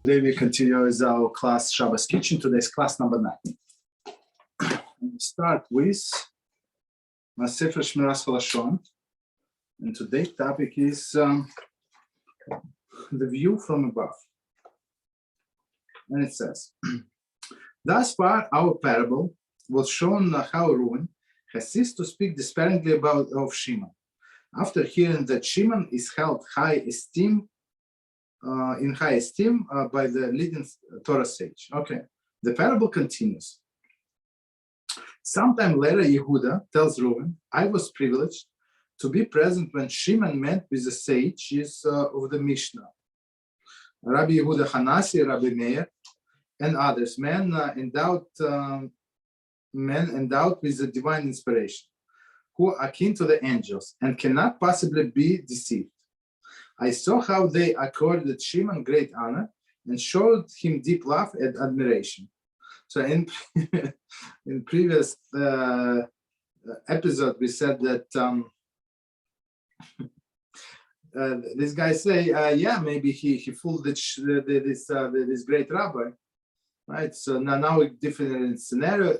Today we continue with our class Shabbat Kitchen. Today's class number 9. We'll start with Sefer Shmiras Halashon. And today's topic is the view from above. And it says, thus far our parable was shown how Reuven has ceased to speak despairingly of Shimon. After hearing that Shimon is held in high esteem by the leading Torah sage. Okay, the parable continues. Sometime later, Yehuda tells Reuven, I was privileged to be present when Shimon met with the sages of the Mishnah, Rabbi Yehuda Hanasi, Rabbi Meir, and others, men endowed with the divine inspiration, who are akin to the angels and cannot possibly be deceived. I saw how they accorded Shimon great honor and showed him deep love and admiration. So in previous episode, we said that this guy say, yeah, maybe he fooled this great rabbi, right? So now a different scenario.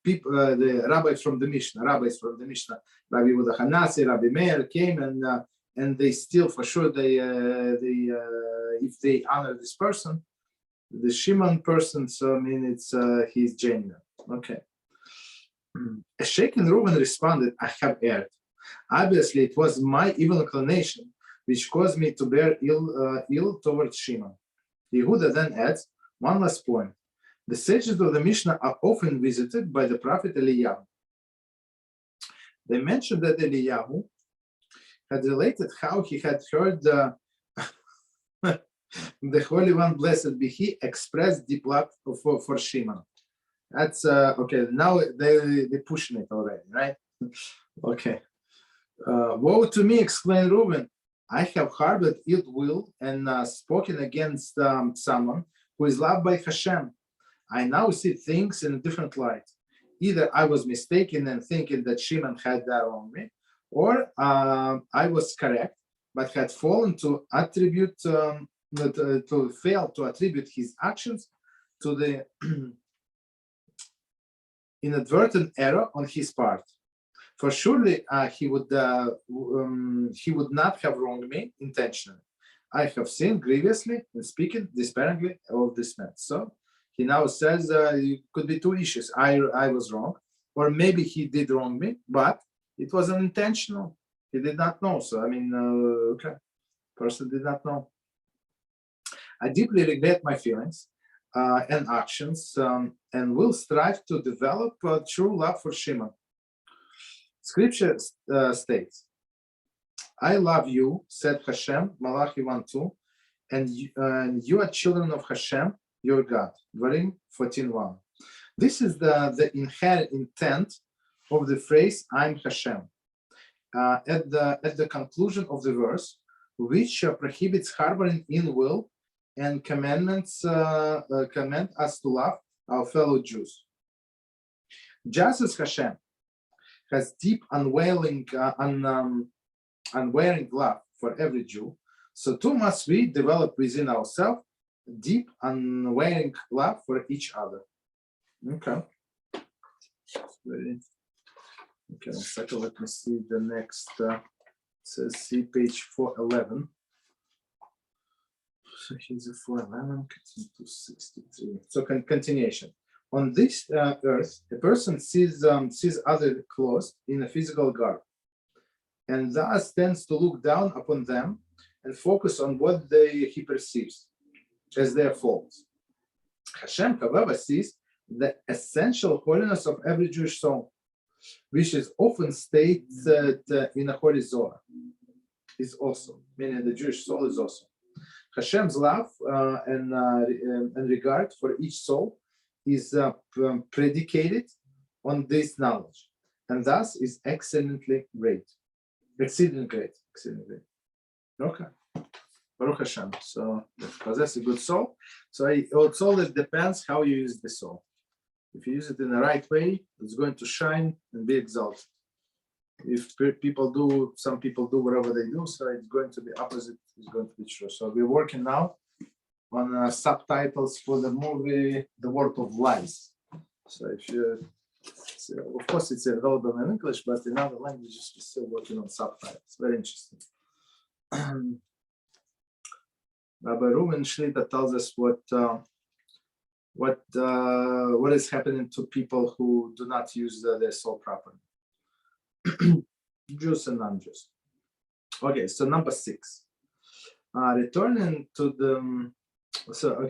People, the rabbis from the Mishnah, Rabbi Yehuda Hanasi, Rabbi Meir came and they still, for sure, if they honor this person, the Shimon person, so I mean, he's genuine. Okay. A shaken Reuven responded, I have erred. Obviously, it was my evil inclination which caused me to bear ill towards Shimon. Yehuda then adds, one last point. The sages of the Mishnah are often visited by the prophet Eliyahu. They mentioned that Eliyahu had related how he had heard the Holy One, blessed be He, express deep love for Shimon. That's okay. Now they're pushing it already, right? Okay. Woe to me, exclaimed Reuven. I have harbored ill will and spoken against someone who is loved by HaShem. I now see things in a different light. Either I was mistaken in thinking that Shimon had that on me, or I was correct, but had fallen to attribute, to fail to attribute his actions to the inadvertent error on his part. For surely he would not have wronged me intentionally. I have sinned grievously in speaking despairingly of this man. So he now says it could be two issues. I was wrong, or maybe he did wrong me, but it was unintentional. He did not know. So, I mean, okay, person did not know. I deeply regret my feelings and actions and will strive to develop true love for Shimon. Scripture states, I love you, said HaShem, Malachi 1:2, and you are children of HaShem, your God. Dvarim 14:1. This is the inherent intent of the phrase I'm HaShem at the conclusion of the verse, which prohibits harboring ill will and command us to love our fellow Jews. Just as HaShem has deep unwavering love for every Jew, so too must we develop within ourselves deep unwavering love for each other. Okay. Okay, 1 second, let me see the next, says see page 411. So here's a 411, 263. So continuation. On this earth, a person sees others clothed in a physical garb, and thus tends to look down upon them and focus on what he perceives as their faults. Hashem, however, sees the essential holiness of every Jewish soul, which is often stated in a holy Zohar, is also, meaning the Jewish soul is also. Hashem's love and regard for each soul is predicated on this knowledge, and thus is exceedingly great. Okay. Baruch Hashem. So possess a good soul. So it's all that depends how you use the soul. If you use it in the right way, it's going to shine and be exalted. If some people do whatever they do, so it's going to be opposite, it's going to be true. So we're working now subtitles for the movie The World of Lies. So if you, of course, it's available in English, but in other languages we're still working on subtitles. Very interesting. Rabbi Reuven Shlita tells us what is happening to people who do not use their soul properly, Jews and non-Jews. Okay, so number 6, returning to the. So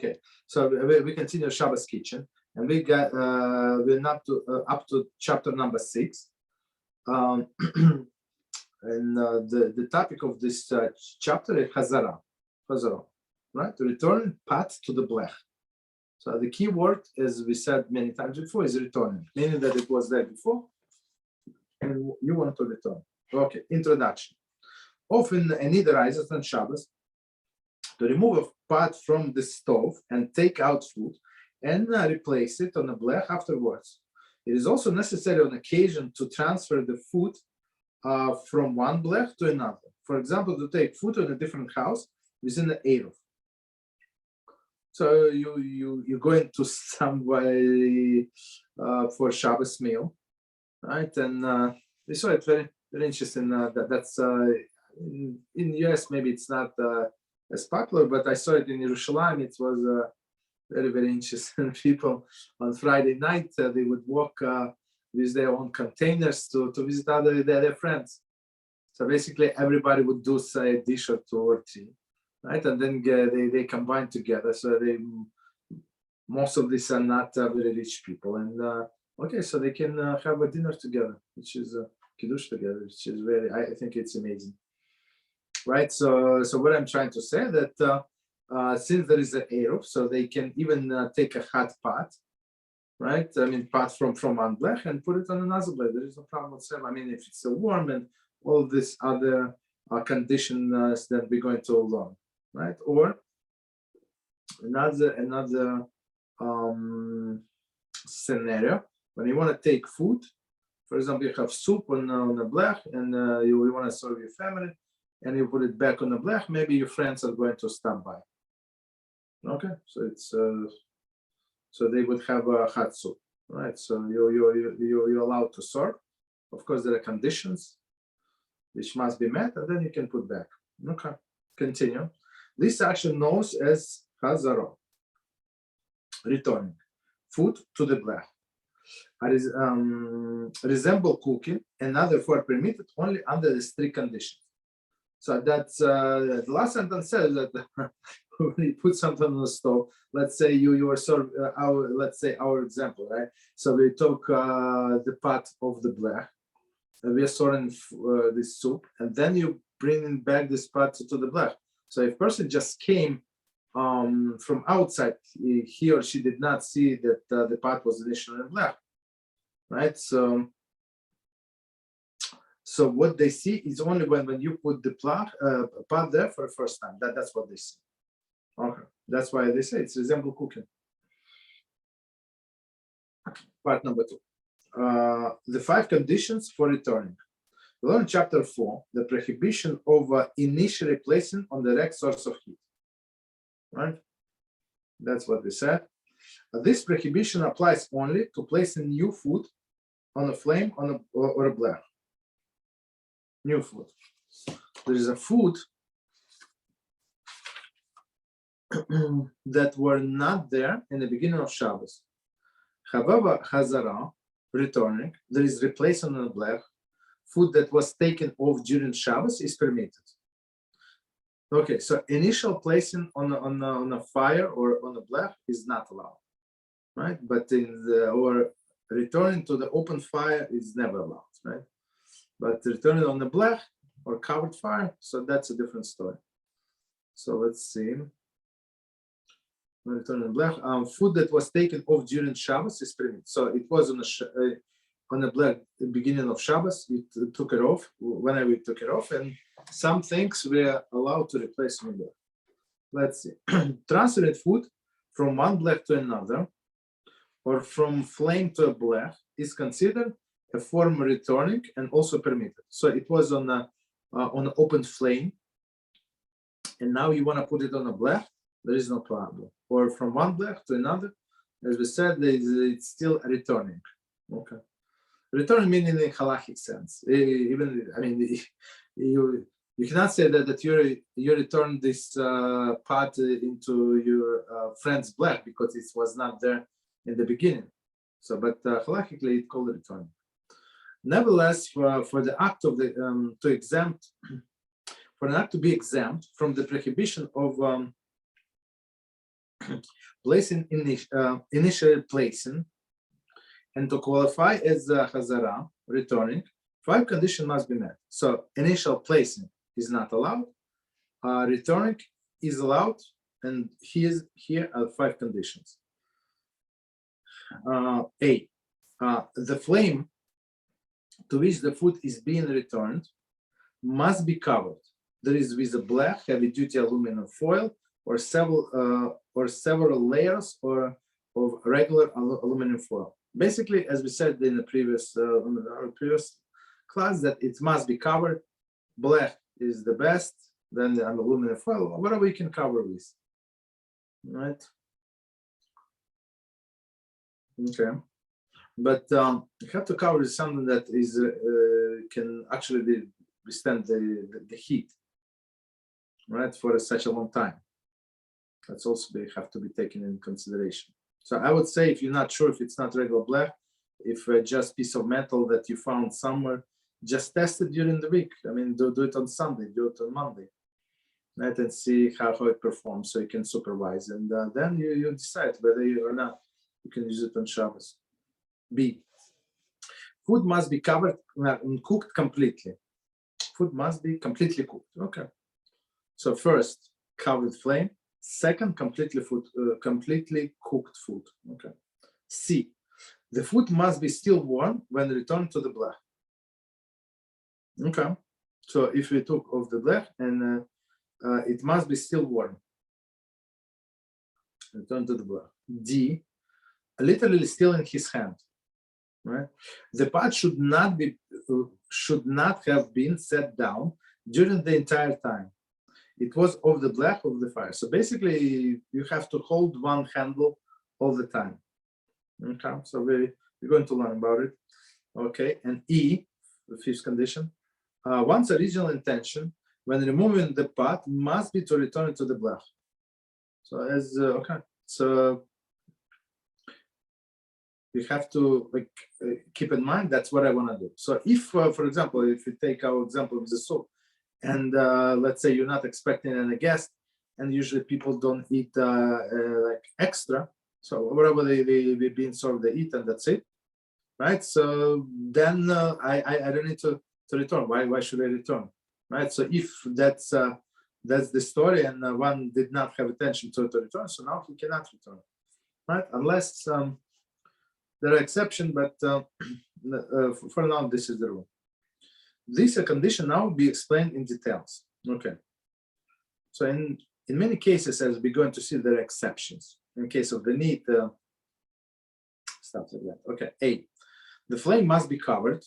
we continue Shabbat Kitchen, and we're not up to chapter number 6, and the topic of this chapter is Hazara, right? To return path to the blech. So the key word, as we said many times before, is returning, meaning that it was there before, and you want to return. Okay, introduction. Often a need arises on Shabbos to remove a pot from the stove and take out food and replace it on a blech afterwards. It is also necessary on occasion to transfer the food from one blech to another. For example, to take food in a different house within the Eruv. So you go into somebody for Shabbos meal, right? And we saw it very interesting. That's in US maybe it's not as popular, but I saw it in Yerushalayim. It was very interesting. People on Friday night they would walk with their own containers to visit their friends. So basically everybody would do say a dish or 2 or 3, right? And then they combine together. So most of these are not very rich people, and okay, so they can have a dinner together, which is kiddush together, which is I think it's amazing, right? So what I'm trying to say that since there is an Eruv, so they can even take a hot pot, right? I mean, pot from one blech and put it on another blech. There is no problem whatsoever. I mean, if it's still warm and all this other conditions that we're going to learn, right? Or another scenario, when you want to take food, for example, you have soup on a blech, and you want to serve your family, and you put it back on the blech. Maybe your friends are going to stop by. Okay, so it's so they would have a hot soup, right? So you're allowed to serve. Of course, there are conditions which must be met, and then you can put back. Okay, continue. This action known as Hazara, returning food to the blech. Resemble cooking, and therefore permitted only under the strict conditions. So that's the last sentence says that when you put something on the stove, let's say you are served our example, right? So we took the pot of the blech, and we are serving this soup, and then you bring back this pot to the blech. So if person just came from outside, he or she did not see that the pot was initially in blech, right? So what they see is only when you put the pot there for the first time. That's what they see. Okay, that's why they say it's resemble cooking. Part number 2. The 5 conditions for returning. We learn in chapter 4 the prohibition of initially placing on direct source of heat. Right? That's what we said. This prohibition applies only to placing new food on a flame or a blech. New food. There is a food that were not there in the beginning of Shabbos. However, Hazara, returning, there is replacement on the blech. Food that was taken off during Shabbos is permitted. Okay, so initial placing on a fire or on a blech is not allowed, right? But or returning to the open fire is never allowed, right? But returning on the blech or covered fire, so that's a different story. So let's see. Return on blech. Food that was taken off during Shabbos is permitted. So it was on the blech the beginning of Shabbos. You took it off whenever you took it off, and some things were allowed to replace with blech. Let's see. Transferring food from one blech to another, or from flame to a blech, is considered a form of returning and also permitted. So it was on an open flame, and now you want to put it on a blech. there is no problem. Or from one blech to another, as we said, it's still returning. Okay. Return meaning in halachic sense. Even, I mean, you cannot say that you return this part into your friend's blech because it was not there in the beginning. So, but halachically, it's called return. Nevertheless, for the act of the for an act to be exempt from the prohibition of placing initial placing, and to qualify as Hazara, returning, 5 conditions must be met. So initial placing is not allowed, returning is allowed, and here are 5 conditions. A, the flame to which the food is being returned must be covered. There is with a black heavy-duty aluminum foil or several layers of regular aluminum foil. Basically, as we said in the previous class, that it must be covered. Black is the best, then the aluminum foil, whatever you can cover with. Right? Okay. But you have to cover something that is can actually withstand the heat, right, for such a long time. That's also they have to be taken in consideration. So I would say, if you're not sure if it's not regular black, if just piece of metal that you found somewhere, just test it during the week. I mean, do it on Sunday, do it on Monday, right, and see how it performs, so you can supervise, and then you decide whether you or not you can use it on Shabbos. B, food must be covered and cooked completely. Food must be completely cooked. Okay. So first, covered flame. Second, completely cooked food. Okay. C, the food must be still warm when returned to the blech. Okay. So if we took off the blech, and it must be still warm. Return to the blech. D, literally still in his hand. Right. The pot should not have been set down during the entire time. It was off the blech of the fire. So basically, you have to hold one handle all the time. Okay, so we're going to learn about it. Okay, and E, the 5th condition, one's original intention when removing the pot must be to return it to the blech. So as okay, so you have to keep in mind that's what I want to do. So if, for example, if we take our example of the soup, and let's say you're not expecting any guest, and usually people don't eat like extra, so whatever they've been served, they eat, and that's it, right? So then I don't need to return. Why should I return, right? So if that's the story, and one did not have attention to return, so now he cannot return, right? Unless there are exceptions, but for now this is the rule. This condition now will be explained in details. Okay. So in many cases, as we're going to see, there are exceptions. In case of the need, stuff like that. Okay. A, the flame must be covered.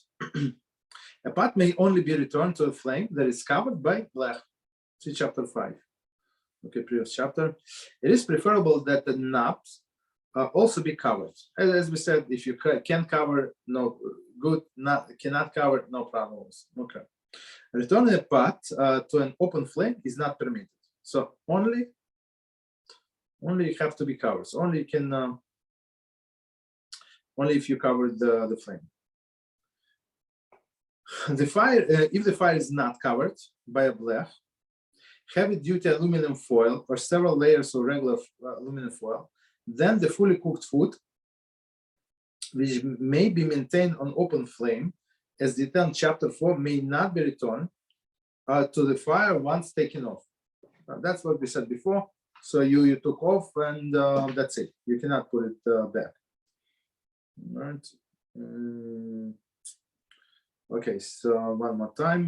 A pot may only be returned to a flame that is covered by blech. See chapter 5. Okay, previous chapter. It is preferable that the knobs also be covered. As we said, if you can cover, no good, cannot cover, no problems. Okay. Returning a pot to an open flame is not permitted. So only you have to be covered. So only you can only if you cover the flame. The fire, if the fire is not covered by a blech, heavy-duty aluminum foil or several layers of regular aluminum foil, then the fully cooked food, which may be maintained on open flame, as detailed in chapter 4, may not be returned to the fire once taken off. That's what we said before. So you took off, and that's it. You cannot put it back. All right. Okay, so one more time.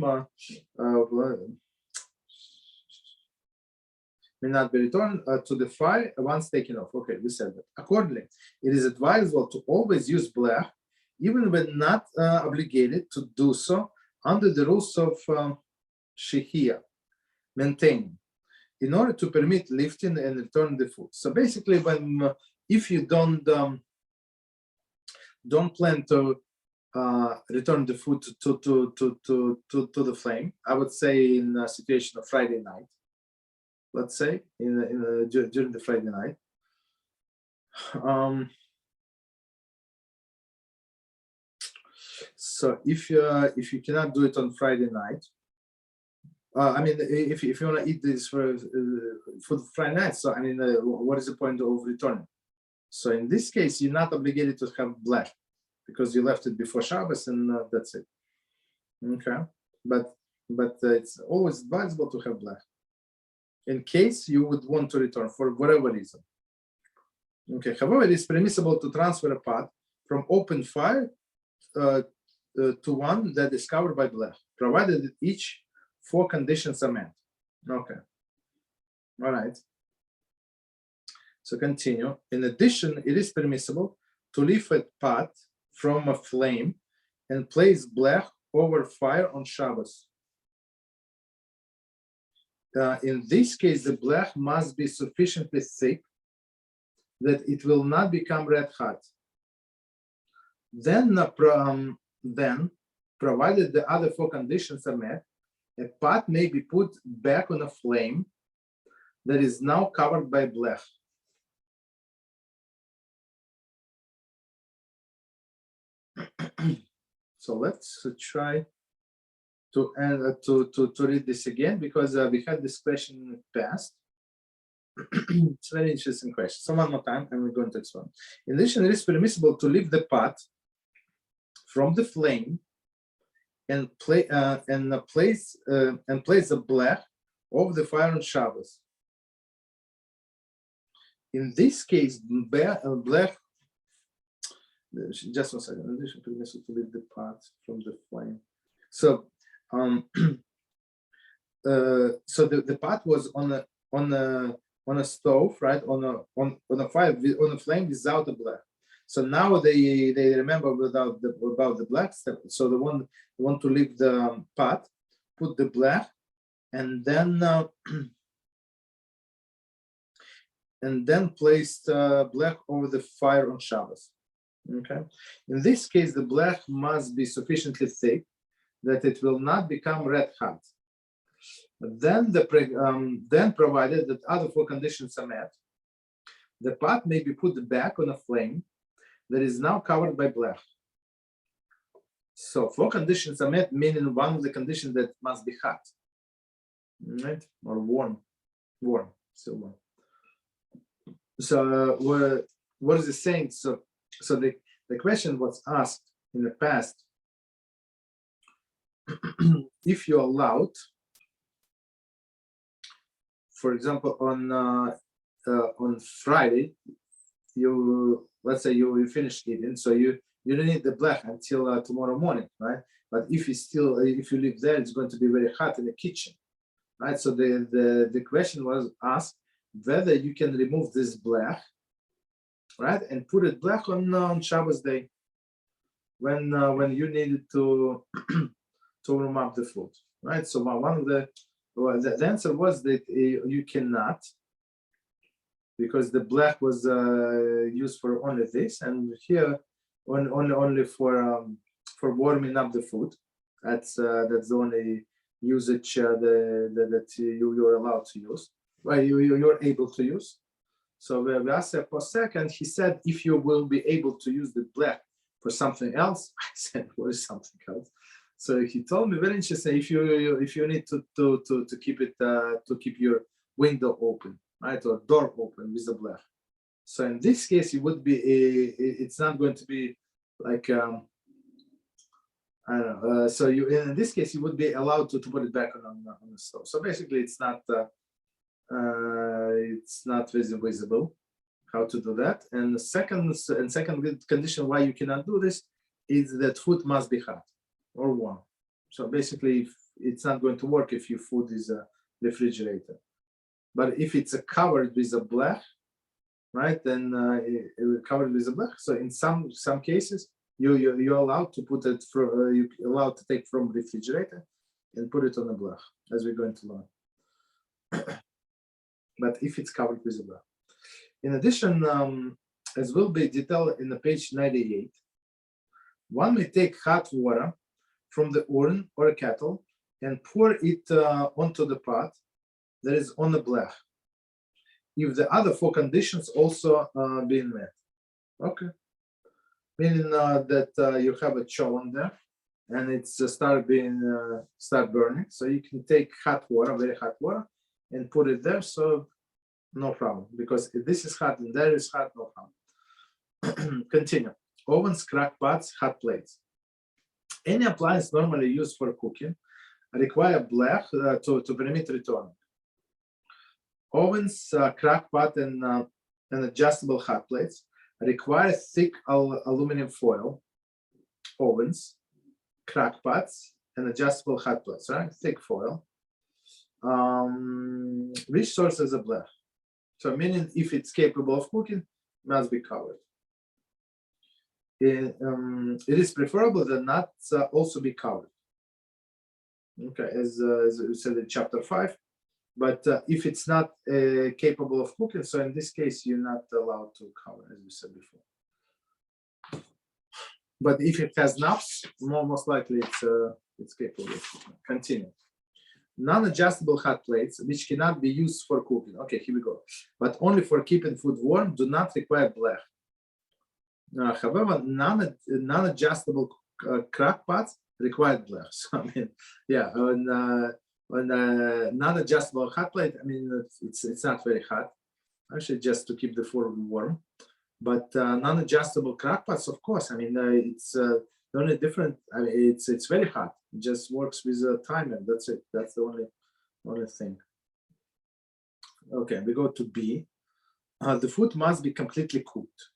May not be returned to the fire once taken off. Okay, we said that. Accordingly, it is advisable to always use blech, even when not obligated to do so under the rules of shehiyah, maintaining. in order to permit lifting and return the food. So basically, when if you don't plan to return the food to the flame, I would say in a situation of Friday night, let's say during the Friday night. So if you cannot do it on Friday night, I mean, if you want to eat this for Friday night, so I mean, what is the point of returning? So in this case, you're not obligated to have black because you left it before Shabbos, and that's it. Okay, but it's always advisable to have black in case you would want to return for whatever reason. Okay. However, it is permissible to transfer a pot from open fire to one that is covered by black, provided that each 4 conditions are met. Okay. All right. So continue. In addition, it is permissible to lift a pot from a flame and place black over fire on Shabbos. In this case, the black must be sufficiently thick that it will not become red hot. Then, provided the other 4 conditions are met, a pot may be put back on a flame that is now covered by black. So let's try to read this again, because we had this question in the past. It's a very interesting question. So one more time, and we're going to explain. In addition, it is permissible to lift the pot from the flame and place the black over the fire on Shabbos. In this case, black. Just one second. In addition, permissible to lift the pot from the flame. So, so the pot was on a stove, right? On a fire, on a flame without the black. So now they remember about the black step. So they want to leave the pot, put the black, and then place black over the fire on Shabbos. Okay. In this case, the black must be sufficiently thick that it will not become red hot. Then provided that other 4 conditions are met, the pot may be put back on a flame that is now covered by black. So 4 conditions are met, meaning one of the conditions that must be hot, right? Or warm, still warm. So what is it saying? So the question was asked in the past, if you're allowed, for example, on Friday, let's say you finished eating, so you don't need the black until tomorrow morning, right? But if you live there, it's going to be very hot in the kitchen, right? So the question was asked whether you can remove this black, right, and put it black on Shabbos day, when you needed to warm up the food, right? So one of the answer was that you cannot, because the black was used for only this, and here only for warming up the food. That's the only usage that you're allowed to use, right? You're able to use. So we asked for a second. He said, if you will be able to use the black for something else. I said, what is something else? So he told me, very interesting, if you need to keep it to keep your window open, right, or door open with the black. So in this case, it would be it's not going to be like I don't know. So in this case, you would be allowed to put it back on the stove. So basically, it's not visible how to do that. And the second condition why you cannot do this is that food must be hot or warm. So basically, it's not going to work if your food is refrigerated. But if it's covered with a black, right, then it will cover with a black. So in some cases, you're allowed to put it from you're allowed to take from refrigerator and put it on the black, as we're going to learn. but if it's covered with a blech. In addition, as will be detailed in the page 98, one may take hot water from the urn or a kettle and pour it onto the pot that is on the blech, if the other four conditions also being met. Okay, meaning that you have a chowan there and it's start burning, so you can take hot water, very hot water, and put it there, so no problem, because if this is hot and there is hot, no problem. Continue. Ovens, crack pots, hot plates. Any appliance normally used for cooking require blech to permit return. Ovens, crack pot, and adjustable hot plates require thick aluminum foil. Ovens, crack pots, and adjustable hot plates, right? Thick foil. Which source is a blech? So meaning if it's capable of cooking, must be covered. It is preferable that nuts also be covered. Okay, as we said in chapter 5. But if it's not capable of cooking, so in this case, you're not allowed to cover, as we said before. But if it has knobs, most likely it's capable of cooking. Continue. Non-adjustable hot plates, which cannot be used for cooking. Okay, here we go. But only for keeping food warm, do not require blech. However, non-adjustable crack pots require blech. So I mean, yeah, on non-adjustable hot plate, I mean, it's not very hot, actually, just to keep the food warm. But non-adjustable crack pots, of course, I mean, it's the only different. I mean, it's very hot. It just works with a timer. That's it. That's the only thing. Okay, we go to B. The food must be completely cooked.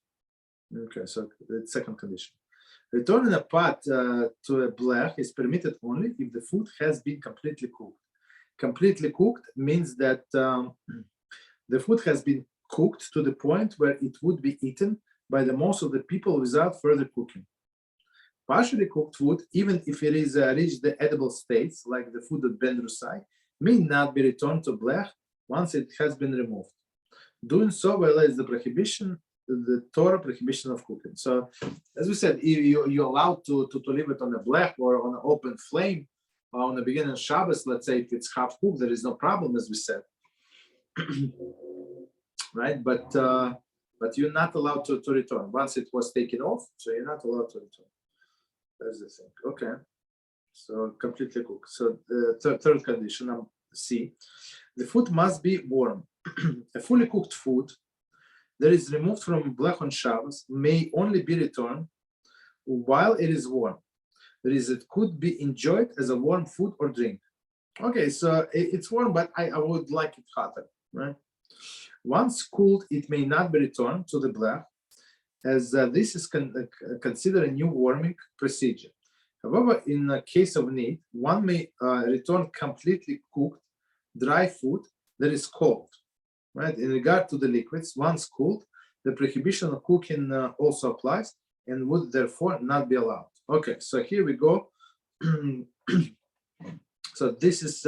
Okay, so the second condition. Returning a pot to a blech is permitted only if the food has been completely cooked. Completely cooked means that the food has been cooked to the point where it would be eaten by the most of the people without further cooking. Partially cooked food, even if it is reached the edible states, like the food at Ben Rusai, may not be returned to blech once it has been removed. Doing so violates the prohibition, the Torah prohibition of cooking. So, as we said, you're allowed to leave it on a blech or on an open flame on the beginning of Shabbos. Let's say if it's half cooked, there is no problem, as we said, right? But you're not allowed to return once it was taken off. So you're not allowed to return. That's the thing. Okay. So completely cooked. So the third condition, C, the food must be warm. A fully cooked food that is removed from blech on Shabbos may only be returned while it is warm. That is, it could be enjoyed as a warm food or drink. Okay, so it's warm, but I would like it hotter, right? Once cooled, it may not be returned to the blech, as this is considered a new warming procedure. However, in a case of need, one may return completely cooked dry food that is cold. Right. In regard to the liquids, once cooled, the prohibition of cooking also applies and would therefore not be allowed. Okay, so here we go. So this is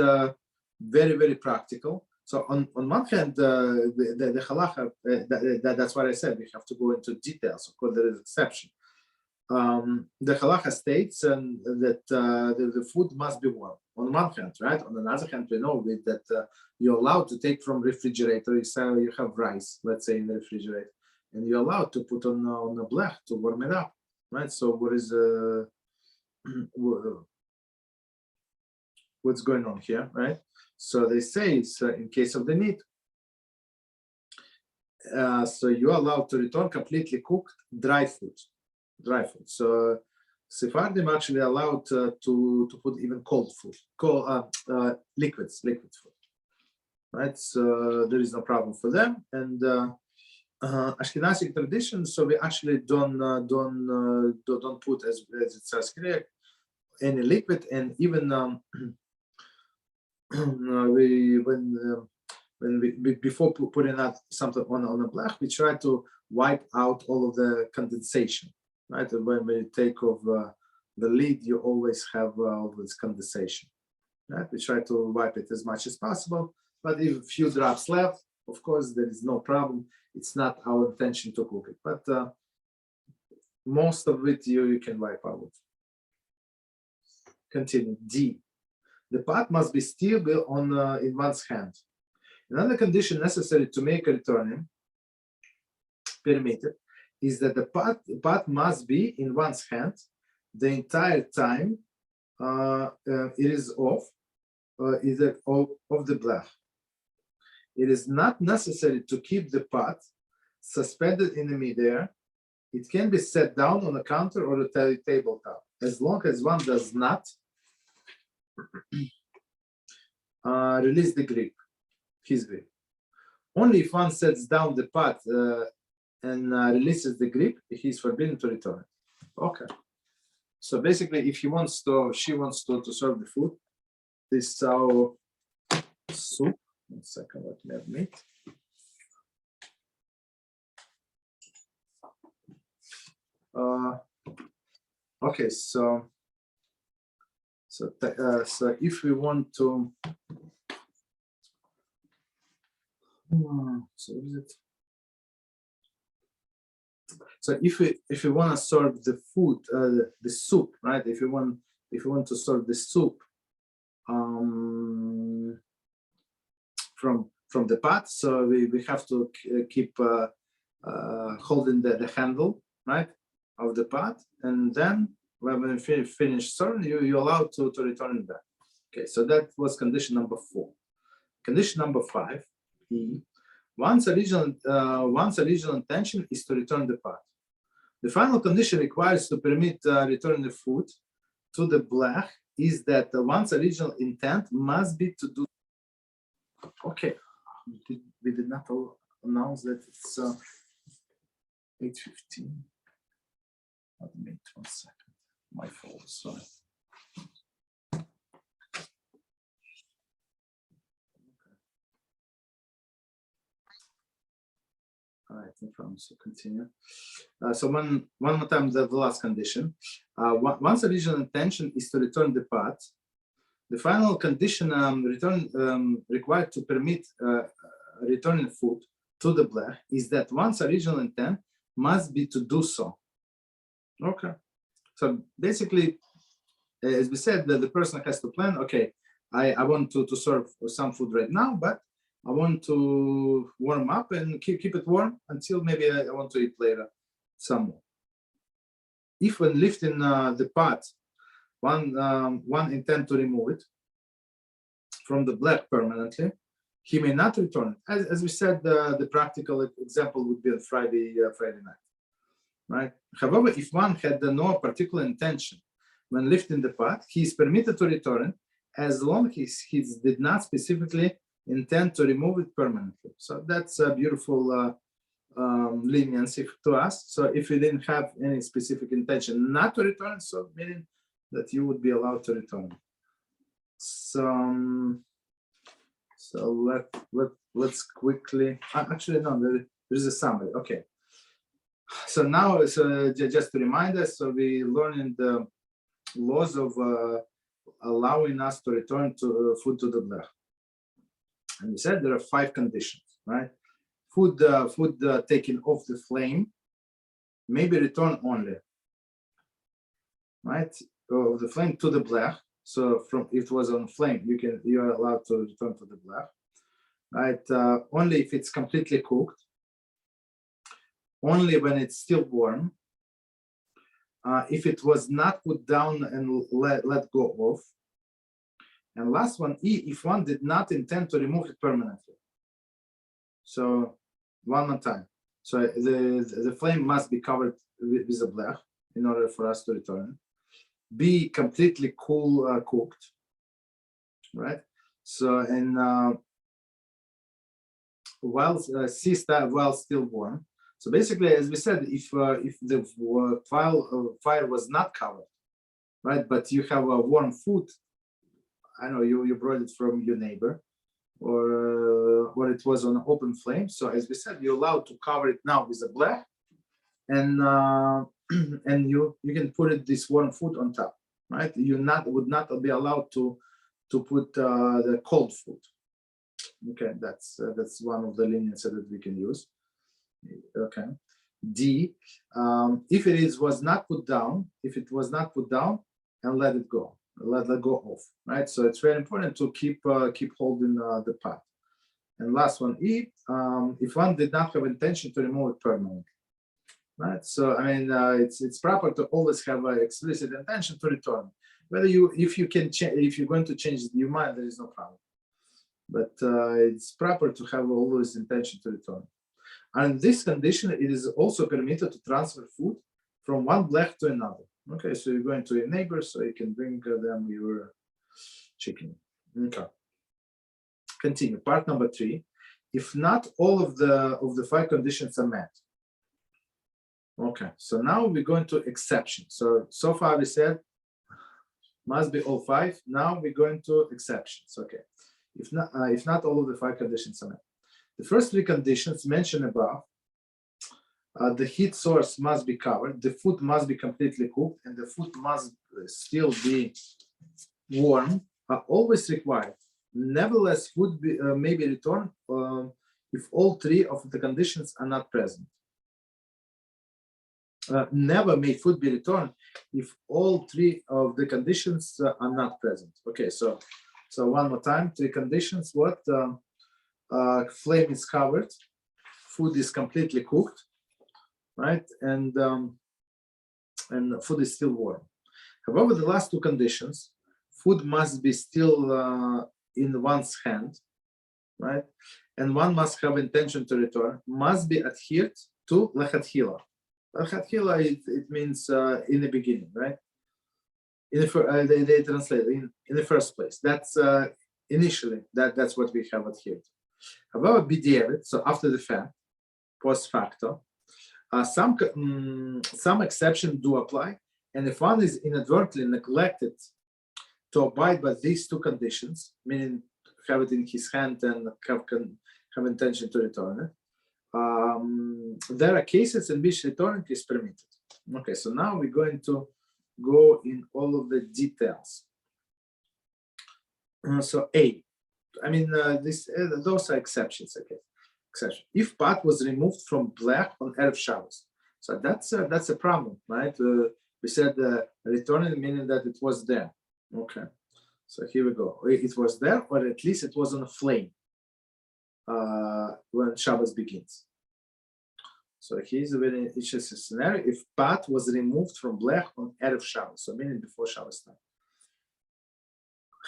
very, very practical. So on one hand, the halacha, that's what I said, we have to go into details. Of course, there is exception. The halacha states that the food must be warm. On one hand, right? On another hand, we know that you're allowed to take from refrigerator. You have rice, let's say, in the refrigerator, and you're allowed to put on a blech to warm it up, right? So what is what's going on here, right? So they say it's in case of the need. So you're allowed to return completely cooked dry food. So Sephardim actually allowed to put even cold food, liquid food, right? So there is no problem for them. And Ashkenazi tradition, so we actually don't put, as it says here, any liquid, and even before putting out something on a blech, we try to wipe out all of the condensation. Right, when we take off the lid, you always have all this condensation. Right, we try to wipe it as much as possible. But if a few drops left, of course, there is no problem. It's not our intention to cook it, but most of it you can wipe out. Continue. D. The pot must be still in one's hand. Another condition necessary to make a return permitted is that the pot must be in one's hand the entire time it is off the blech. It is not necessary to keep the pot suspended in the midair. It can be set down on a counter or a tabletop, as long as one does not release the grip, his grip. Only if one sets down the pot and releases the grip, he is forbidden to return it. Okay. So basically, if she wants to serve the food, this is our soup. 1 second, let me have meat. Okay, so if we want to, so what is it? So if we want to serve the food, the soup, right? If we want to serve the soup from the pot, so we have to keep holding the handle, right, of the pot, and then when we finish serving, you're allowed to return it back. Okay, so that was condition number 4. Condition number 5, E. One's original intention is to return the pot. The final condition requires to permit returning the food to the blech is that one's original intent must be to do. Okay, we did not announce that it's 8:15. Let me wait 1 second. My fault. Sorry. All right, no problem. So continue. So one more time, the last condition. One's original intention is to return the pot. The final condition required to permit returning food to the blech is that one's original intent must be to do so. Okay. So basically, as we said, that the person has to plan. Okay, I want to serve some food right now, but I want to warm up and keep it warm until maybe I want to eat later some more. If when lifting the pot, one intend to remove it from the blech permanently, he may not return it. As we said, the practical example would be on Friday night, right? However, if one had no particular intention when lifting the pot, he is permitted to return it as long as he did not specifically intend to remove it permanently. So that's a beautiful leniency to us. So if you didn't have any specific intention not to return, so meaning that you would be allowed to return. So let's quickly. Actually, no, there is a summary. Okay. So now, just to remind us, so we learning the laws of allowing us to return to food to the blech. And we said there are 5 conditions, right? Food taken off the flame may be returned only, right? Of the flame to the blech. So from if it was on flame, you are allowed to return to the blech, right? Only if it's completely cooked. Only when it's still warm. If it was not put down and let go of. And last one, E, if one did not intend to remove it permanently. So one more time. So the flame must be covered with a blech in order for us to return. Be completely cool cooked, right? So and while still warm. So basically, as we said, if the fire was not covered, right, but you have a warm food, I know you brought it from your neighbor, or it was on an open flame. So as we said, you're allowed to cover it now with a blech, and you can put this warm food on top, right? You would not be allowed to put the cold food. Okay, that's one of the leniency that we can use. Okay. D, if it was not put down, and let it go off, right? So it's very important to keep holding the pot. And last one, E, if one did not have intention to remove it permanently, right? So I mean, it's proper to always have an explicit intention to return. Whether if you're going to change your mind, there is no problem. But it's proper to have always intention to return. And this condition, it is also permitted to transfer food from one blech to another. Okay, so you're going to your neighbor, so you can bring them your chicken. Okay. Continue. Part number 3. If not all of the 5 conditions are met. Okay, so now we're going to exception. So far we said must be all 5. Now we're going to exceptions. Okay, if not all of the 5 conditions are met. The first 3 conditions mentioned above, the heat source must be covered, the food must be completely cooked, and the food must still be warm, are always required. Nevertheless, food may be returned if all 3 of the conditions are not present. Never may food be returned if all 3 of the conditions are not present. Okay, so one more time, 3 conditions. What? Flame is covered, food is completely cooked, right? And food is still warm. However, the last 2 conditions, food must be still in one's hand, right? And one must have intention to return, must be adhered to lechatchila. Lechatchila, it means in the beginning, right? They translate in the first place. That's initially, that's what we have adhered to. However, b'diavad, so after the fact, post facto, some exceptions do apply, and if one is inadvertently neglected to abide by these 2 conditions, meaning have it in his hand and have intention to return it, there are cases in which returning is permitted. Okay, so now we're going to go in all of the details. So A, I mean, those are exceptions. Okay, exception. If pot was removed from blech on Erev Shabbos, so that's a problem, right? We said returning, meaning that it was there. Okay, so here we go. It was there, or at least it was on a flame when Shabbos begins. So here's a very interesting scenario. If pot was removed from blech on Erev Shabbos, so meaning before Shabbos time.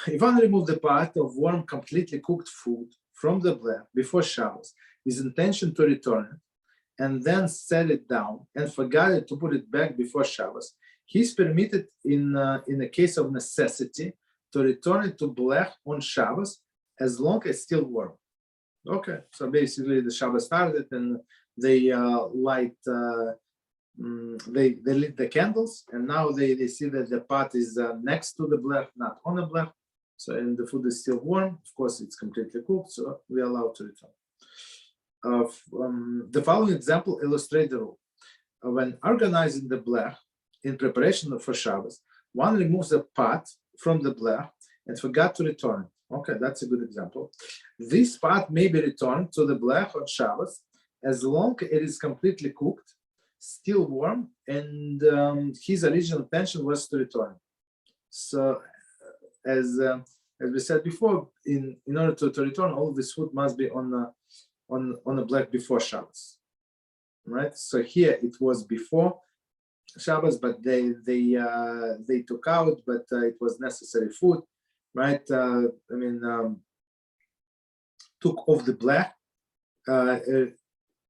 If one removed the pot of warm, completely cooked food from the blech before Shabbos, with intention to return it, and then set it down and forgot to put it back before Shabbos, he's permitted in a case of necessity to return it to blech on Shabbos as long as it's still warm. Okay, so basically the Shabbos started and they lit the candles, and now they see that the pot is next to the blech, not on the blech. So, and the food is still warm. Of course, it's completely cooked, so we are allowed to return. The following example illustrates the rule. When organizing the blech in preparation for Shabbos, one removes the pot from the blech and forgot to return it. Okay, that's a good example. This pot may be returned to the blech on Shabbos as long as it is completely cooked, still warm, and his original intention was to return. So, as we said before, in order to return, all of this food must be on a blech before Shabbos, right? So here it was before Shabbos, but they took out, but it was necessary food, right? Took off the blech,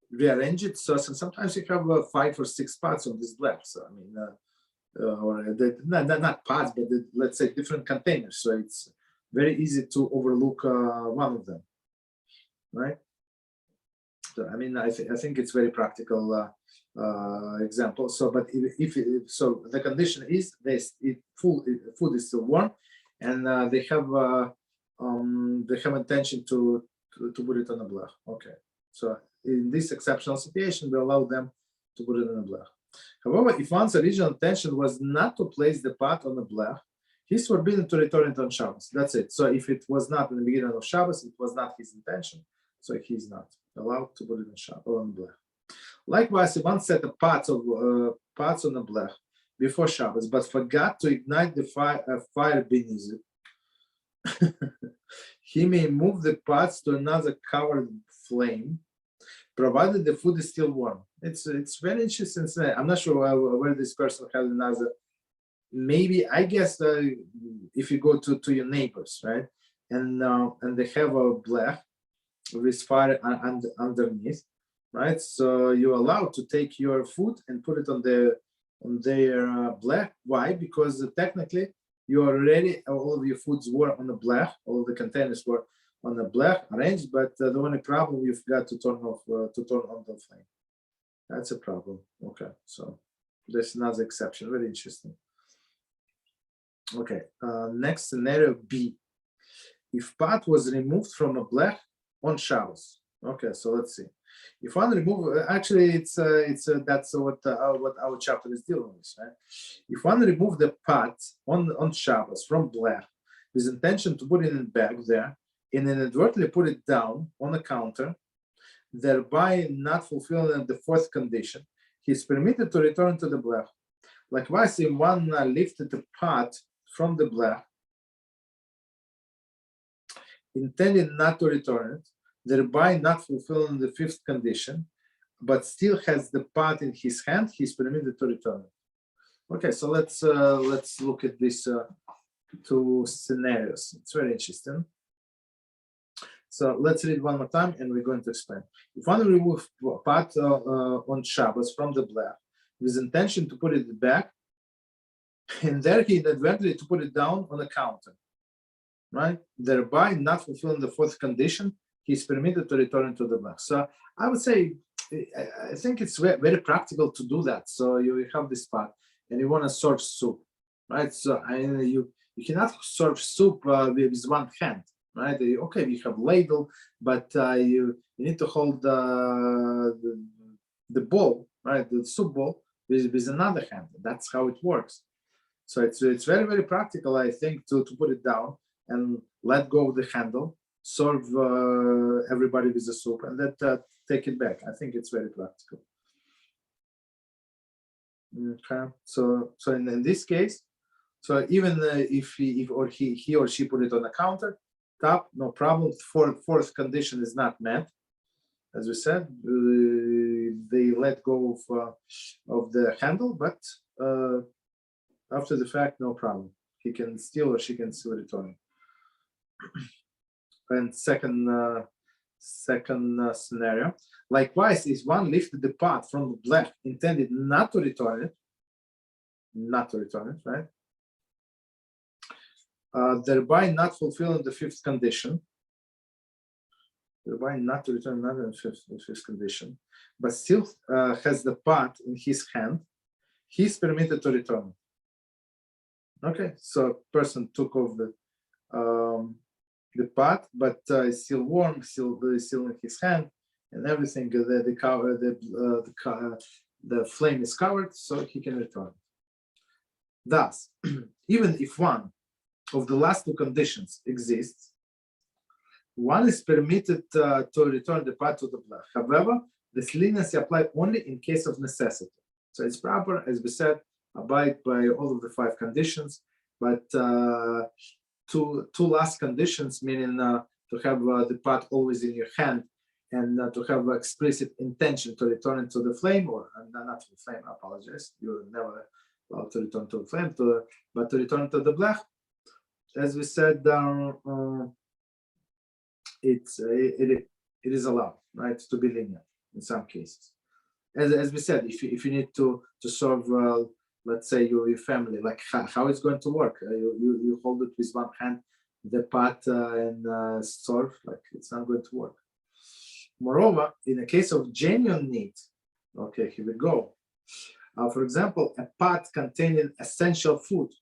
rearrange it. So sometimes you have 5 or 6 parts of this blech. So I mean. Not pots, but let's say different containers. So it's very easy to overlook one of them, right? So I mean, I think it's very practical example. So, but if the condition is food is still warm, and they have intention to put it on a blech. Okay, so in this exceptional situation, we allow them to put it on a blech. However, if one's original intention was not to place the pot on the blech, He's forbidden to return it on Shabbos. That's it. So if it was not in the beginning of Shabbos, it was not his intention. So he's not allowed to put it on Shabbos or on blech. Likewise, if one set of pots on the blech before Shabbos, but forgot to ignite the fire beneath it, he may move the pots to another covered flame, provided the food is still warm. It's very interesting. I'm not sure where this person has another. Maybe, I guess, if you go to your neighbors, right, and they have a blech with fire underneath, right? So you're allowed to take your food and put it on their blech. Why? Because technically you already, all of your foods were on the blech, all of the containers were on the blech arranged, but the only problem, you forgot to turn on the flame. That's a problem. Okay, so there's another exception. Very interesting. Okay, next scenario B. If pot was removed from a blech on Shabbos. Okay, so let's see. If one remove, actually, that's what our chapter is dealing with, right? If one remove the pot on Shabbos from blech with intention to put it in a bag there, and inadvertently put it down on the counter, thereby not fulfilling the fourth condition, he is permitted to return to the blech. Likewise, if one lifted the pot from the blech, intending not to return it, thereby not fulfilling the fifth condition, but still has the pot in his hand, he is permitted to return it. Okay, so let's look at these two scenarios. It's very interesting. So let's read one more time, and we're going to explain. If one remove pot on Shabbos from the blech with intention to put it back, and there he inadvertently to put it down on the counter, right? Thereby not fulfilling the fourth condition, he is permitted to return to the blech. So I would say, I think it's very practical to do that. So you have this pot, and you want to serve soup, right? So you cannot serve soup with one hand. Right? Okay, we have ladle, but you need to hold the bowl, right? The soup bowl with another hand. That's how it works. So it's very, very practical, I think, to put it down and let go of the handle, serve everybody with the soup, and then take it back. I think it's very practical. Okay, so in this case, so even if he or she put it on the counter, top, no problem. Fourth condition is not met. As we said, they let go of the handle, but after the fact, no problem. He can still or she can still return. And second scenario. Likewise, if one lifted the pot from the blech intended not to return it, right? Thereby not fulfilling the fifth condition, thereby not to return another fifth condition, but still has the pot in his hand, he's permitted to return. Okay, so person took off the pot, but it's still warm, still in his hand, and everything. The flame is covered, so he can return. Thus, even if one of the last two conditions exists, one is permitted to return the pot to the blech. However, this leniency applies only in case of necessity. So it's proper, as we said, abide by all of the five conditions, but two last conditions, meaning to have the pot always in your hand and to have explicit intention to return it to the flame, or not to the flame, I apologize, you're never allowed to return to the flame, but to return to the blech. As we said, it is allowed, right, to be lenient in some cases. As we said, if you need to serve, let's say your family, like how it's going to work? You hold it with one hand, the pot, and serve, like it's not going to work. Moreover, in a case of genuine need, okay, here we go. For example, a pot containing essential food.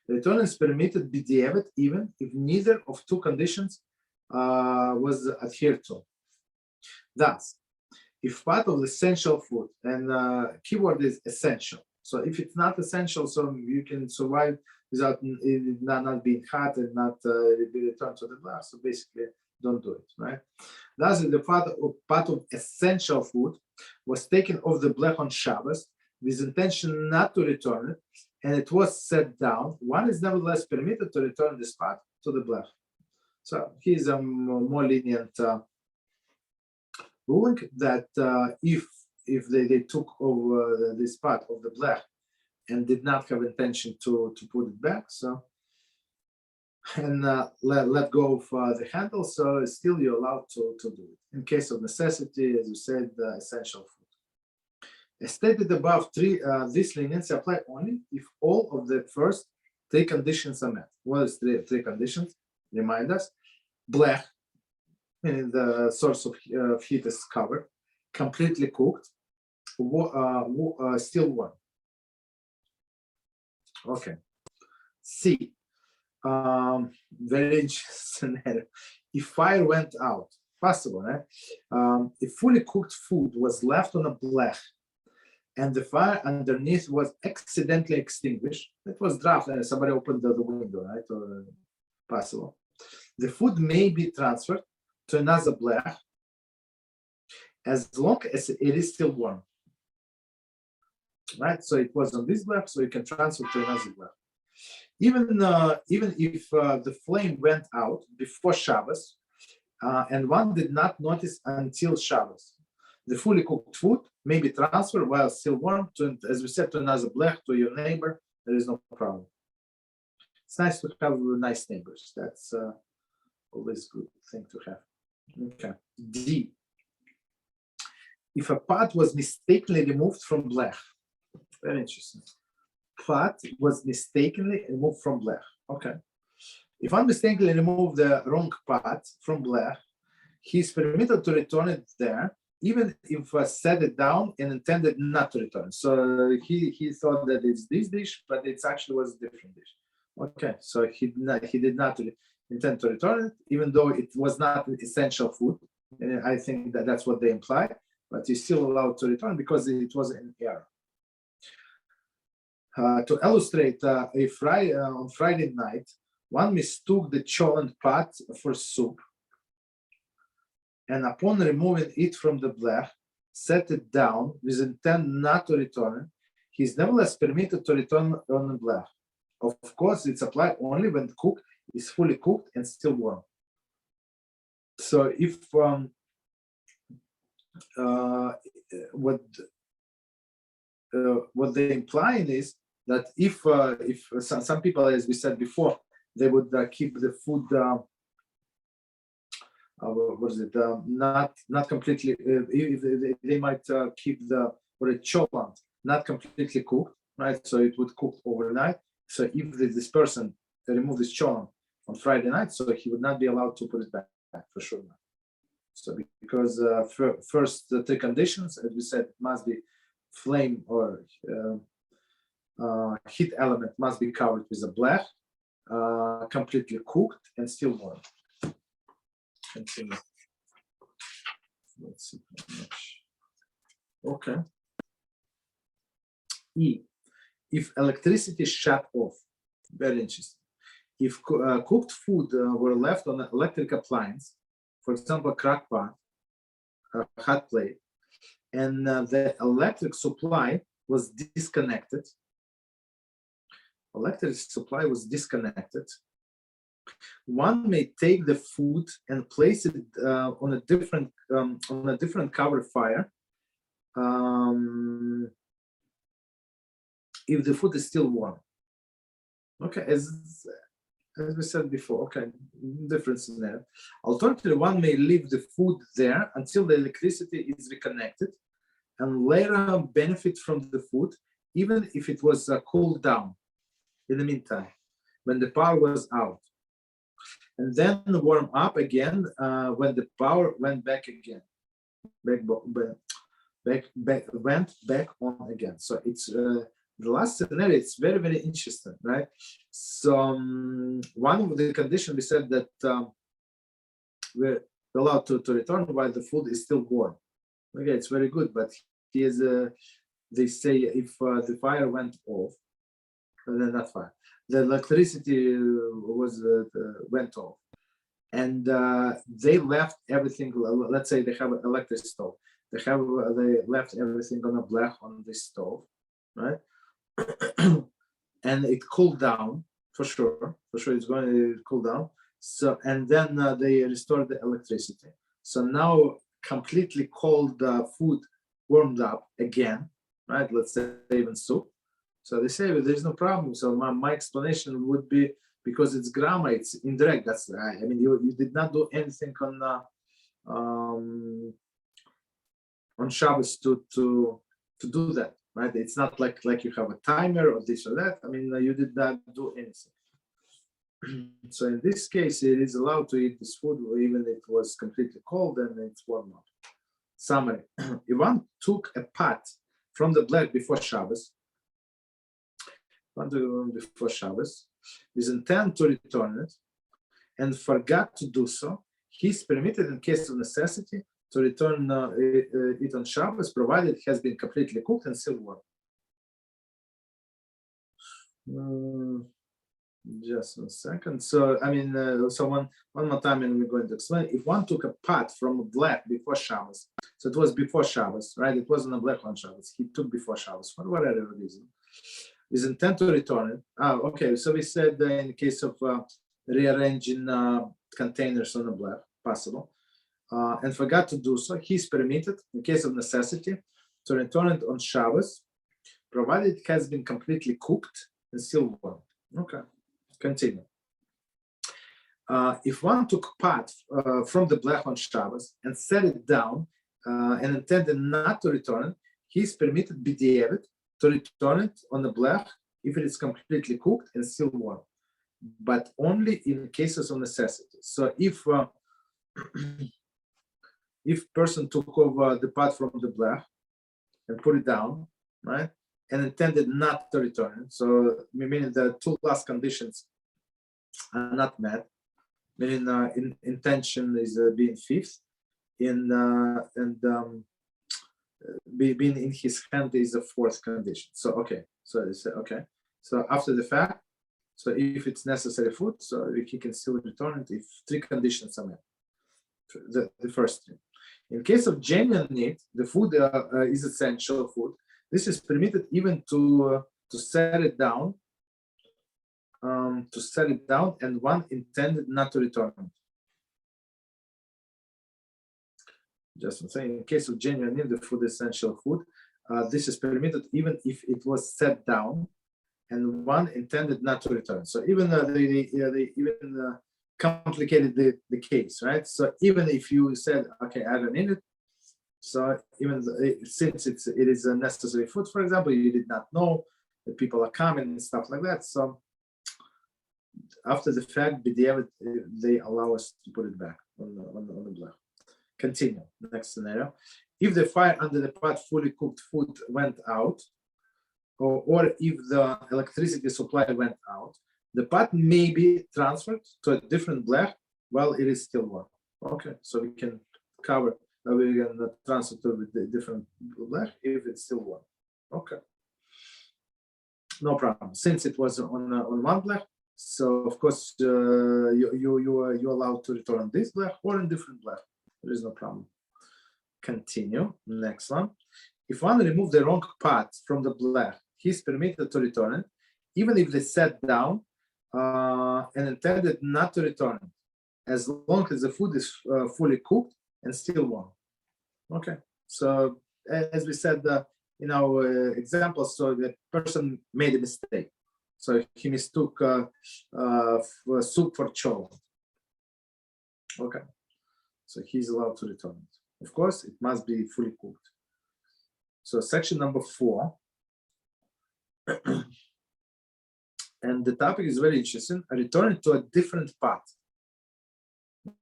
The return is permitted b'diavad even if neither of two conditions was adhered to. Thus, if part of the essential food, and keyword is essential. So if it's not essential, so you can survive without it not being hot and not be returned to the blech. So basically, don't do it, right? Thus, the part of essential food was taken off the blech on Shabbos with intention not to return it, and it was set down. One is nevertheless permitted to return this part to the blech. So here's a more lenient ruling that if they took over this part of the blech and did not have intention to put it back, so and let go of the handle, so still you're allowed to do it in case of necessity, as you said, essential food. As stated above, this leniency apply only if all of the first three conditions are met. What is three conditions? Remind us. Blech, meaning the source of heat is covered, completely cooked, still warm. Okay. C. Very interesting. If fire went out, possible, right? If fully cooked food was left on a blech and the fire underneath was accidentally extinguished, it was draft and somebody opened the window, right? Or possible. The food may be transferred to another blech as long as it is still warm, right? So it was on this blech, so you can transfer to another blech. Even if the flame went out before Shabbos, and one did not notice until Shabbos, the fully cooked food may be transferred while still warm to, as we said, to another blech, to your neighbor. There is no problem. It's nice to have nice neighbors. That's always a good thing to have. Okay. D. If a pot was mistakenly removed from blech, very interesting. Pot was mistakenly removed from blech. Okay. If one mistakenly removed the wrong pot from blech, he's permitted to return it there, even if set it down and intended not to return. So he thought that it's this dish, but it actually was a different dish. Okay, so he did not intend to return it, even though it was not essential food. And I think that's what they imply, but he's still allowed to return because it was an error. To illustrate, on Friday night, one mistook the cholent pot for soup, and upon removing it from the blech, set it down with intent not to return it. He is nevertheless permitted to return on the blech. Of course, it's applied only when cooked is fully cooked and still warm. So if what they implying is that if some people, as we said before, they would keep the food not completely. They might keep the cholent not completely cooked, right? So it would cook overnight. So if this person removed this cholent on Friday night, so he would not be allowed to put it back for sure. So because first the three conditions, as we said, must be flame or heat element must be covered with a blech, completely cooked and still warm. Continue. Let's see how much. Okay. E. If electricity shut off, very interesting. If cooked food were left on an electric appliance, for example, a crock pot, a hot plate, and the electric supply was disconnected, one may take the food and place it on a different cover fire if the food is still warm. Okay, as we said before, okay, different scenario. Alternatively, one may leave the food there until the electricity is reconnected and later benefit from the food, even if it was cooled down in the meantime, when the power was out. And then warm up again when the power went back again, went back on again. So it's the last scenario. It's very, very interesting, right? So one of the conditions we said that we're allowed to return while the food is still warm. Okay, it's very good, but here's they say if the fire went off, not fire. The electricity went off, and they left everything. Let's say they have an electric stove. They left everything on a black on this stove, right? And it cooled down for sure. It's going to cool down. So, and then they restored the electricity. So now completely cold food warmed up again, right? Let's say even soup. So they say, well, there's no problem. So my explanation would be, because it's grammar, it's indirect. That's, I mean, you did not do anything on Shabbos to do that, right? It's not like you have a timer or this or that. I mean, you did not do anything. So in this case, it is allowed to eat this food even if it was completely cold and it's warm up. Summary: if one took a pot from the black before Shabbos, with intent to return it, and forgot to do so, he is permitted in case of necessity to return it on Shabbos, provided it has been completely cooked and still warm. Just a second. So, I mean, so one more time, and we're going to explain. If one took a pot from a black before Shabbos, so it was before Shabbos, right? It wasn't a black on Shabbos. He took before Shabbos for whatever reason. His intent to return it. Okay. So we said in the case of rearranging containers on the black, possible, and forgot to do so, he's permitted in case of necessity to return it on Shabbos, provided it has been completely cooked and still warm. Okay. Continue. If one took pot from the black on Shabbos and set it down and intended not to return it, he is permitted b'diavad to return it on the black if it is completely cooked and still warm, but only in cases of necessity. So if person took over the pot from the black and put it down, right, and intended not to return it, so meaning the two last conditions are not met, meaning intention is being fifth, being in his hand is the fourth condition. So okay, so they say okay. So after the fact, so if it's necessary food, so he can still return it if three conditions are met. The first three. In case of genuine need, the food is essential food. This is permitted even to set it down. And one intended not to return it. Just I'm saying, in case of genuine need, the food is essential food. This is permitted even if it was set down and one intended not to return. So even they complicated the case, right? So even if you said, okay, I don't need it, so even since it is a necessary food, for example, you did not know that people are coming and stuff like that. So after the fact, they allow us to put it back on the black. Continue. Next scenario. If the fire under the pot fully cooked food went out, or if the electricity supply went out, the pot may be transferred to a different black while it is still warm. Okay, so we can cover, we can transfer to the different black if it's still warm. Okay, no problem. Since it was on one black, so of course you're allowed to return this black or in different black. There is no problem. Continue. Next one. If one removed the wrong pot from the black, he's permitted to return it, even if they sat down and intended not to return it, as long as the food is fully cooked and still warm. Okay. So as we said in our example, so the person made a mistake. So he mistook soup for chol. Okay. So he's allowed to return it. Of course, it must be fully cooked. So section number 4. And the topic is very interesting. Return it to a different pot.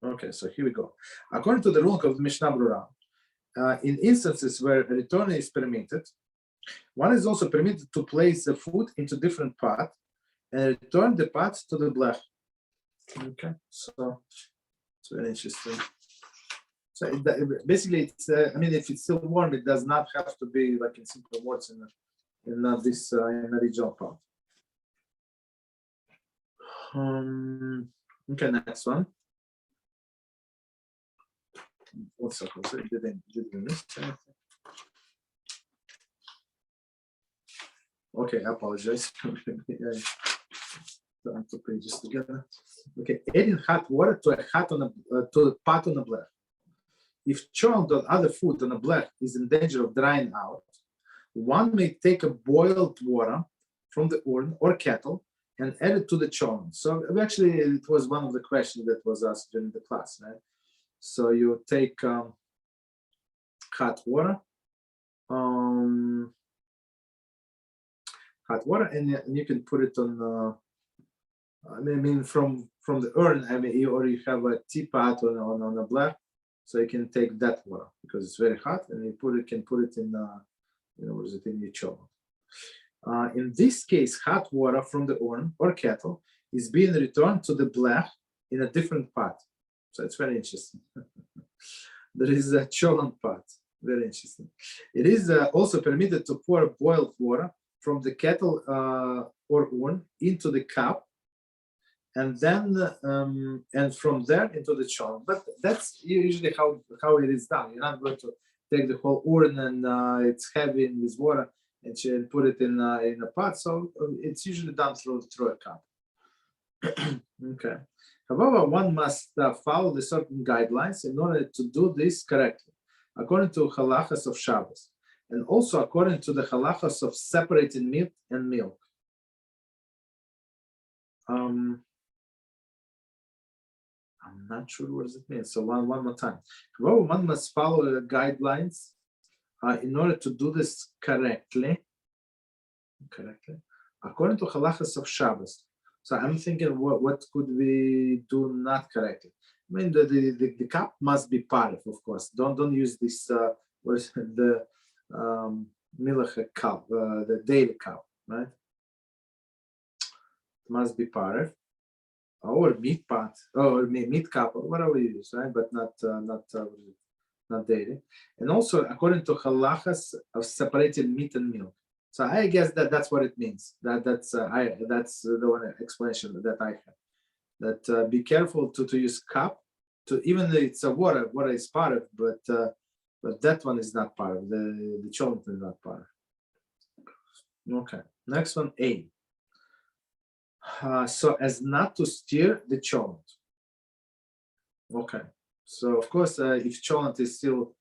Okay, so here we go. According to the rule of Mishnah Berurah, in instances where a return is permitted, one is also permitted to place the food into different pot and return the pot to the black. Okay, so it's very interesting. So basically, it's I mean, if it's still warm, it does not have to be like in simple words in this in original pot. Okay, next one. One second. So didn't miss anything. Okay, I apologize. Time to pages together. Okay, adding hot water to a pot on a blech. If churned or other food on a blech is in danger of drying out, one may take a boiled water from the urn or kettle and add it to the churn. So actually, it was one of the questions that was asked during the class, right? So you take hot water, and you can put it on. I mean, from the urn. I mean, or you have a teapot on a blech, so you can take that water because it's very hot, and you can put it in. What is it in your churn? In this case, hot water from the urn or kettle is being returned to the blech in a different pot. So it's very interesting. There is a churn pot. Very interesting. It is also permitted to pour boiled water from the kettle or urn into the cup, and then and from there into the churn. But that's usually how it is done. You're not going to take the whole urn and it's heavy in this water and put it in a pot. So it's usually done through a cup. Okay. However, one must follow the certain guidelines in order to do this correctly, according to halachas of Shabbos, and also according to the halachas of separating meat and milk. I'm not sure what does it mean. So one more time. However, one must follow the guidelines in order to do this correctly, according to halachas of Shabbos. So I'm thinking, what could we do not correctly? I mean, the cup must be parif, of course. Don't use this. What is it, the milach cup, the daily cup, right? It must be parif, or meat pot, or meat cup, or whatever you use, right? But not daily. And also according to halachas of separating meat and milk. So I guess that's what it means. That's the one explanation that I have. That be careful to use cup. To even though it's a water is part of, but that one is not part of. The cholent is not part of. Okay, next one, A. So as not to stir the cholent. Okay, so of course if cholent is still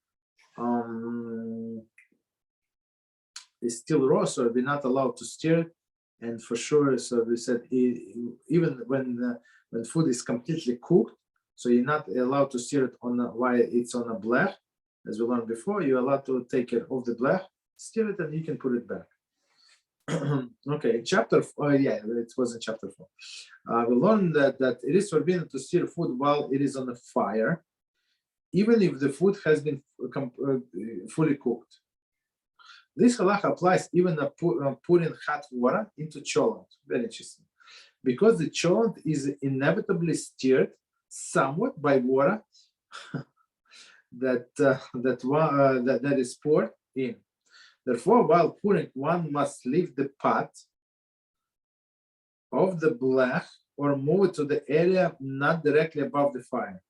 raw, so we're not allowed to stir it. And for sure, so we said even when food is completely cooked, so you're not allowed to stir it while it's on a blech, as we learned before. You're allowed to take it off the blech, stir it, and you can put it back. Okay, chapter 4. Yeah, it was in chapter 4. We learned that it is forbidden to stir food while it is on the fire, even if the food has been fully cooked. This halacha applies even putting hot water into cholent. Very interesting, because the cholent is inevitably stirred somewhat by water that is poured in. Therefore, while pouring, one must leave the pot of the blech or move it to the area not directly above the fire.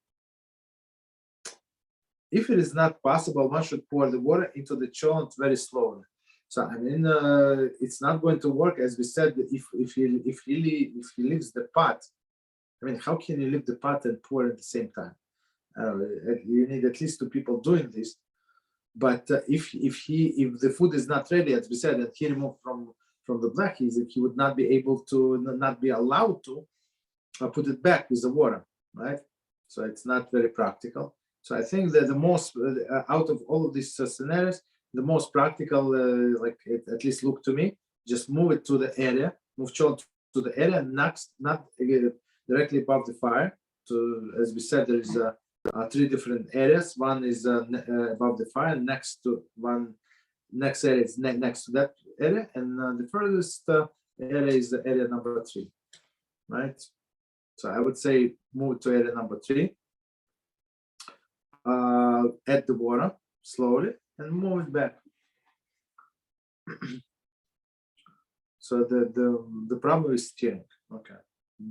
If it is not possible, one should pour the water into the cholent very slowly. So I mean, it's not going to work, as we said. If he leaves the pot, I mean, how can you leave the pot and pour at the same time? You need at least 2 people doing this. But if the food is not ready, as we said, and he removed from the blech, he would not be able to, not be allowed to put it back with the water, right? So it's not very practical. So I think that the most out of all of these scenarios, the most practical, like it at least look to me, just move it to the area, move cholent to the area, not directly above the fire. So as we said, there is 3 different areas. One is above the fire. Next area is next to that area, and the furthest area is the area number 3, right? So I would say move to area number 3. Add the water slowly and move it back. So the problem is stirring. Okay.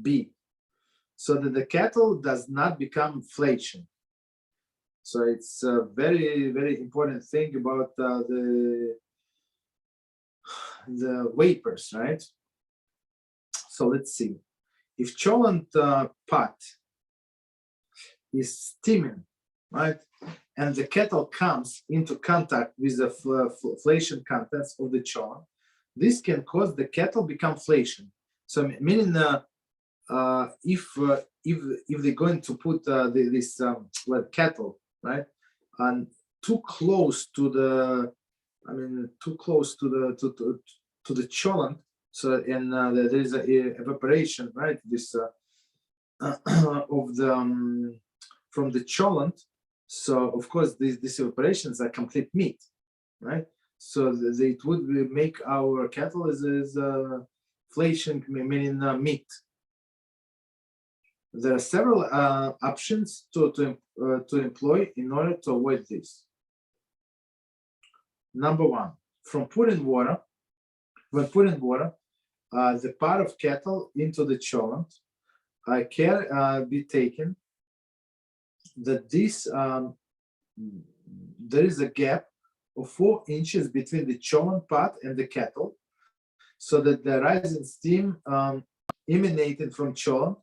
B. so that the kettle does not become inflation. So it's a very, very important thing about the vapors, right? So let's see. If cholent pot is steaming, right, and the kettle comes into contact with the inflation contents of the cholent, this can cause the kettle become inflation. So meaning if they're going to put this kettle, right, and too close to the, too close to the cholent, so and there is a evaporation, right, this of the from the cholent. So of course these evaporations are complete meat, right? So it would make our kettle as inflation, meaning meat. There are several options to employ in order to avoid this. Number one, when putting water, the pot of kettle into the cholent, care be taken that this there is a gap of 4 inches between the cholent pot and the kettle, so that the rising steam emanated from cholent,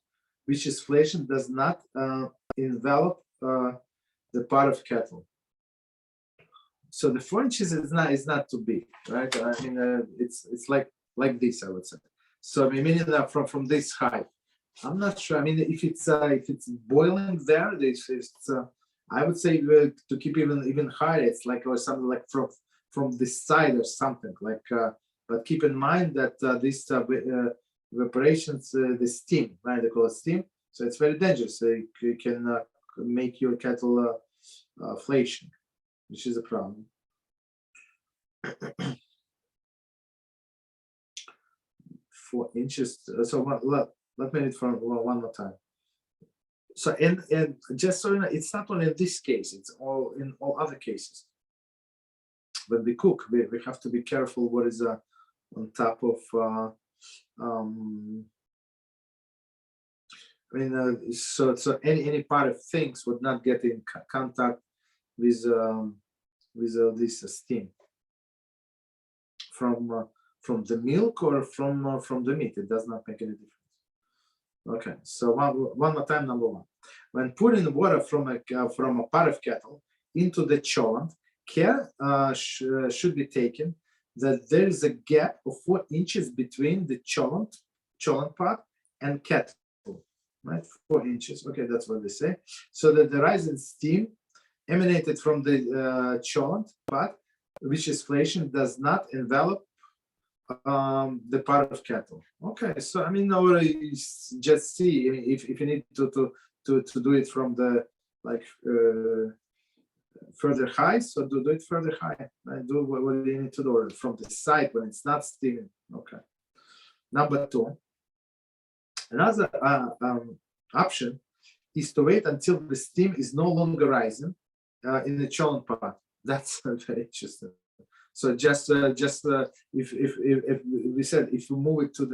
which is inflation, does not envelop the pot of kettle. So the 4 inches is not too big, right? It's like this, I would say. So meaning from this height. I'm not sure. If it's boiling there, I would say to keep even higher. It's like or something like from this side or something like. But keep in mind that this evaporations, the steam, right? They call it steam. So it's very dangerous. So you can make your kettle inflation, which is a problem. 4 inches. So let me read from one more time. So and just so you know, it's not only in this case; it's all in all other cases. When we cook, we have to be careful what is on top of. So any part of things would not get in contact with this steam from the milk or from the meat. It does not make any difference. Okay, so one more time. Number one, when putting water from a pot of kettle into the cholent, care should be taken that there is a gap of 4 inches between the cholent pot and kettle, right? 4 inches. Okay, that's what they say. So that the rising steam emanated from the cholent pot, which is inflation, does not envelop the pot of kettle. Okay, so now just see if you need to do it from the further high, so do it further high. Right? Do what you need to do from the side when it's not steaming. Okay. Number two, another option is to wait until the steam is no longer rising in the cholent pot. That's very interesting. So just if we said if you move it to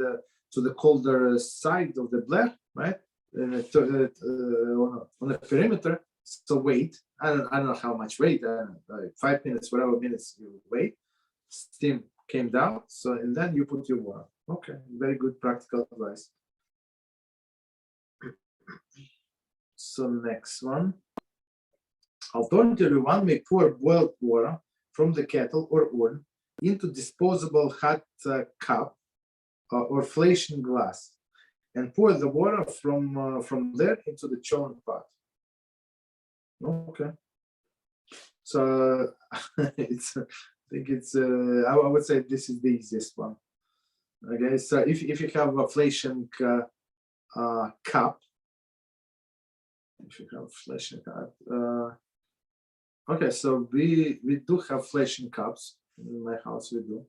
the colder side of the blech, right, on the perimeter. So wait. I don't know how much wait. 5 minutes, whatever minutes you wait. Steam came down. So and then you put your water. Okay, very good practical advice. So next one. Alternatively, one may pour boiled water from the kettle or urn into disposable hot cup or inflation glass, and pour the water from there into the cholent pot. Okay. So I think it's I would say this is the easiest one. Okay, so if you have a inflation cup, okay, so we do have inflation cups in my house. We do,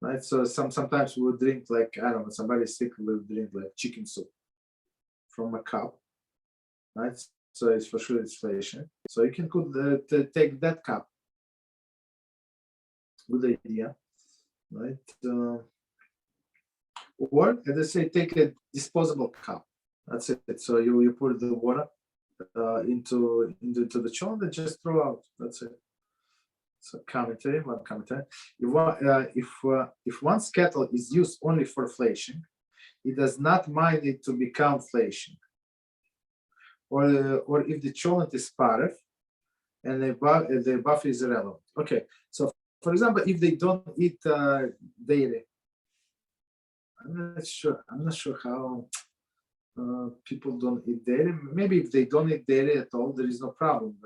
right? So sometimes we would drink like, I don't know, somebody's sick, will drink like chicken soup from a cup, right? So it's for sure inflation. So you can take that cup. Good idea, right? Or as I say, take a disposable cup. That's it. So you put the water into the cholent and just throw out. That's it. So commentary, one commentary. If one's kettle is used only for flashing, it does not mind it to become flashing. Or if the cholent is paref and the buff is irrelevant. Okay, so for example, if they don't eat dairy, I'm not sure how people don't eat dairy. Maybe if they don't eat dairy at all, there is no problem.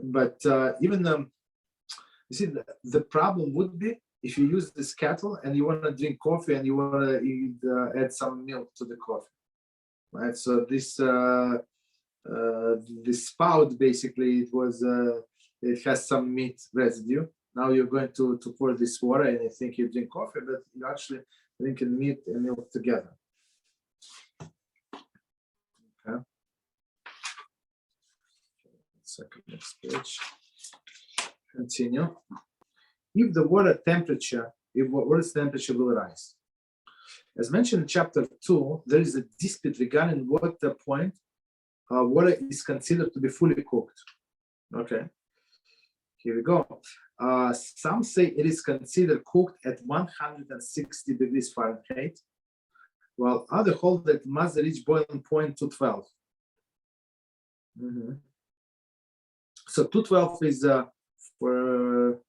But even you see, the problem would be if you use this kettle and you want to drink coffee and you want to add some milk to the coffee, right? So this this spout basically it has some meat residue. Now you're going to pour this water and you think you drink coffee, but you're actually drinking meat and milk together. Okay. Second, next page. Continue. If the water temperature will rise. As mentioned in chapter 2, there is a dispute regarding what the point water is considered to be fully cooked. Okay, here we go. Some say it is considered cooked at 160 degrees Fahrenheit, while others hold that it must reach boiling point 212. So 212 is for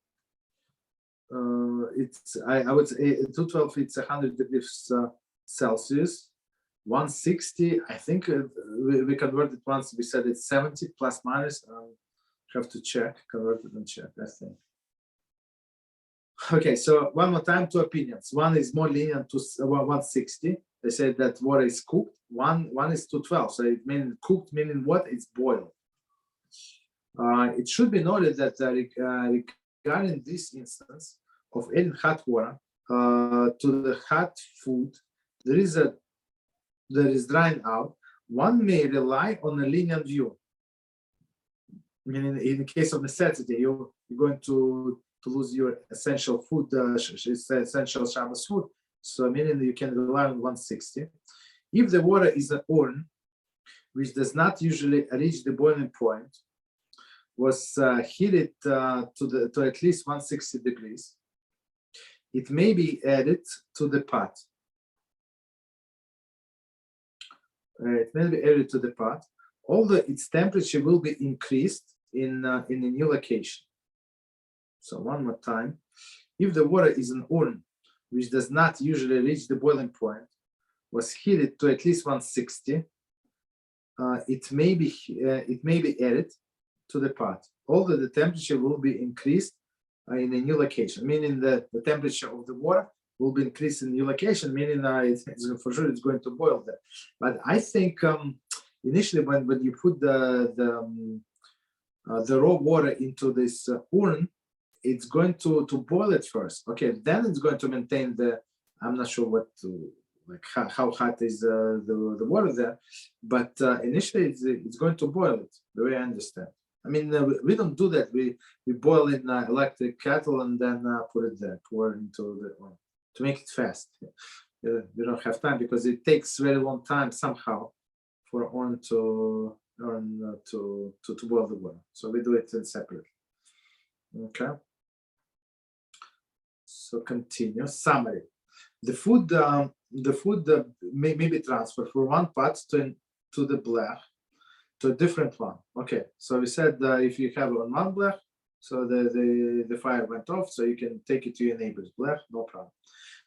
I would say 212 it's 100 degrees Celsius. 160, I think we converted once. We said it's 70 plus minus. Have to check, convert it and check. I think. Okay, so one more time, two opinions. One is more lenient to 160. They say that water is cooked. One is 212. So it means cooked, meaning what? It's boiled. It should be noted that regarding this instance of adding hot water to the hot food, there is drying out. One may rely on a lenient view. Meaning, in the case of necessity, you're going to lose your essential food, essential Shabbos food. So, meaning you can rely on 160. If the water is an urn, which does not usually reach the boiling point, was heated to at least 160 degrees, it may be added to the pot. Although its temperature will be increased in a new location. So one more time, if the water is an urn, which does not usually reach the boiling point, was heated to at least 160, it may be added to the pot, although the temperature will be increased in a new location, meaning that the temperature of the water will be increased in a new location, meaning for sure it's going to boil there. But I think initially when you put the raw water into this urn, it's going to boil it first. Okay, then it's going to maintain I'm not sure what how hot is the water there, but initially it's going to boil it, the way I understand. I mean, we don't do that. We boil in electric kettle and then put it there, pour it into the urn to make it fast. We don't have time because it takes very long time somehow for urn to boil the water. So we do it separately. Okay. So continue. Summary. The food may be transferred from one pot to the blech to a different one. Okay, so we said if you have on one blech, so the fire went off, so you can take it to your neighbor's blech, no problem.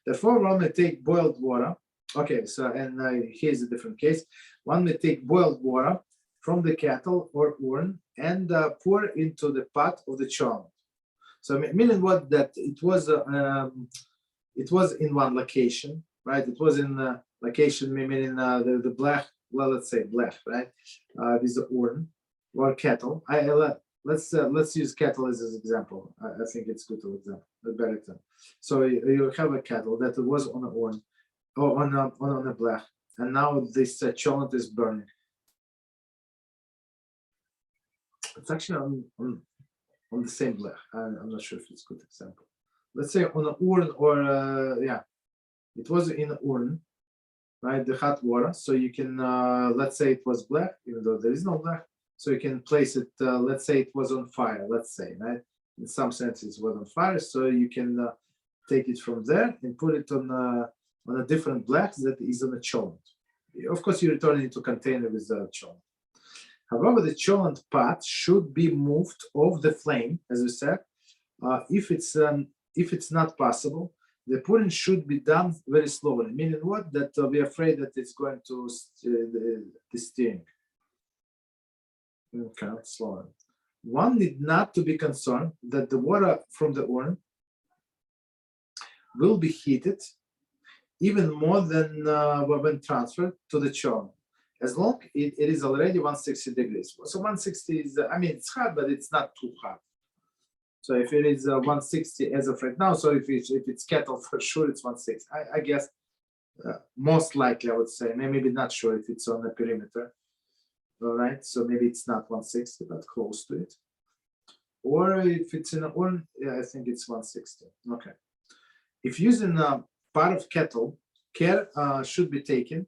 Therefore, one may take boiled water. Okay, so and here's a different case. One may take boiled water from the kettle or urn and pour into the pot of the cholent. So meaning what, that it was in one location, right? It was in location meaning the blech. Well, let's say blech, right? With the urn or kettle. Let's use kettle as an example. I think it's good to example, a better term. So you have a kettle that was on an urn or on a blech, and now this cholent is burning. It's actually on the same blech. I'm not sure if it's a good example. Let's say on an urn or it was in an urn. right? The hot water. So you can, let's say it was black, even though there is no black. So you can place it, let's say it was on fire, let's say, right? In some sense it was on fire. So you can take it from there and put it on a different black that is on a cholent. Of course, you return it into container with the cholent. However, the cholent pot should be moved off the flame, as we said. If it's not possible, the pouring should be done very slowly. Meaning what? That we're afraid that it's going to sting. Okay, slower. One need not to be concerned that the water from the urn will be heated even more than when transferred to the cholent, as long it is already 160 degrees. So 160 is, I mean, it's hot, but it's not too hot. So if it is 160 as of right now, so if it's kettle, for sure it's 160. I guess most likely I would say, maybe not sure if it's on the perimeter. All right, so maybe it's not 160, but close to it. Or if it's in an urn, yeah, I think it's 160. Okay. If using a pot of kettle, care should be taken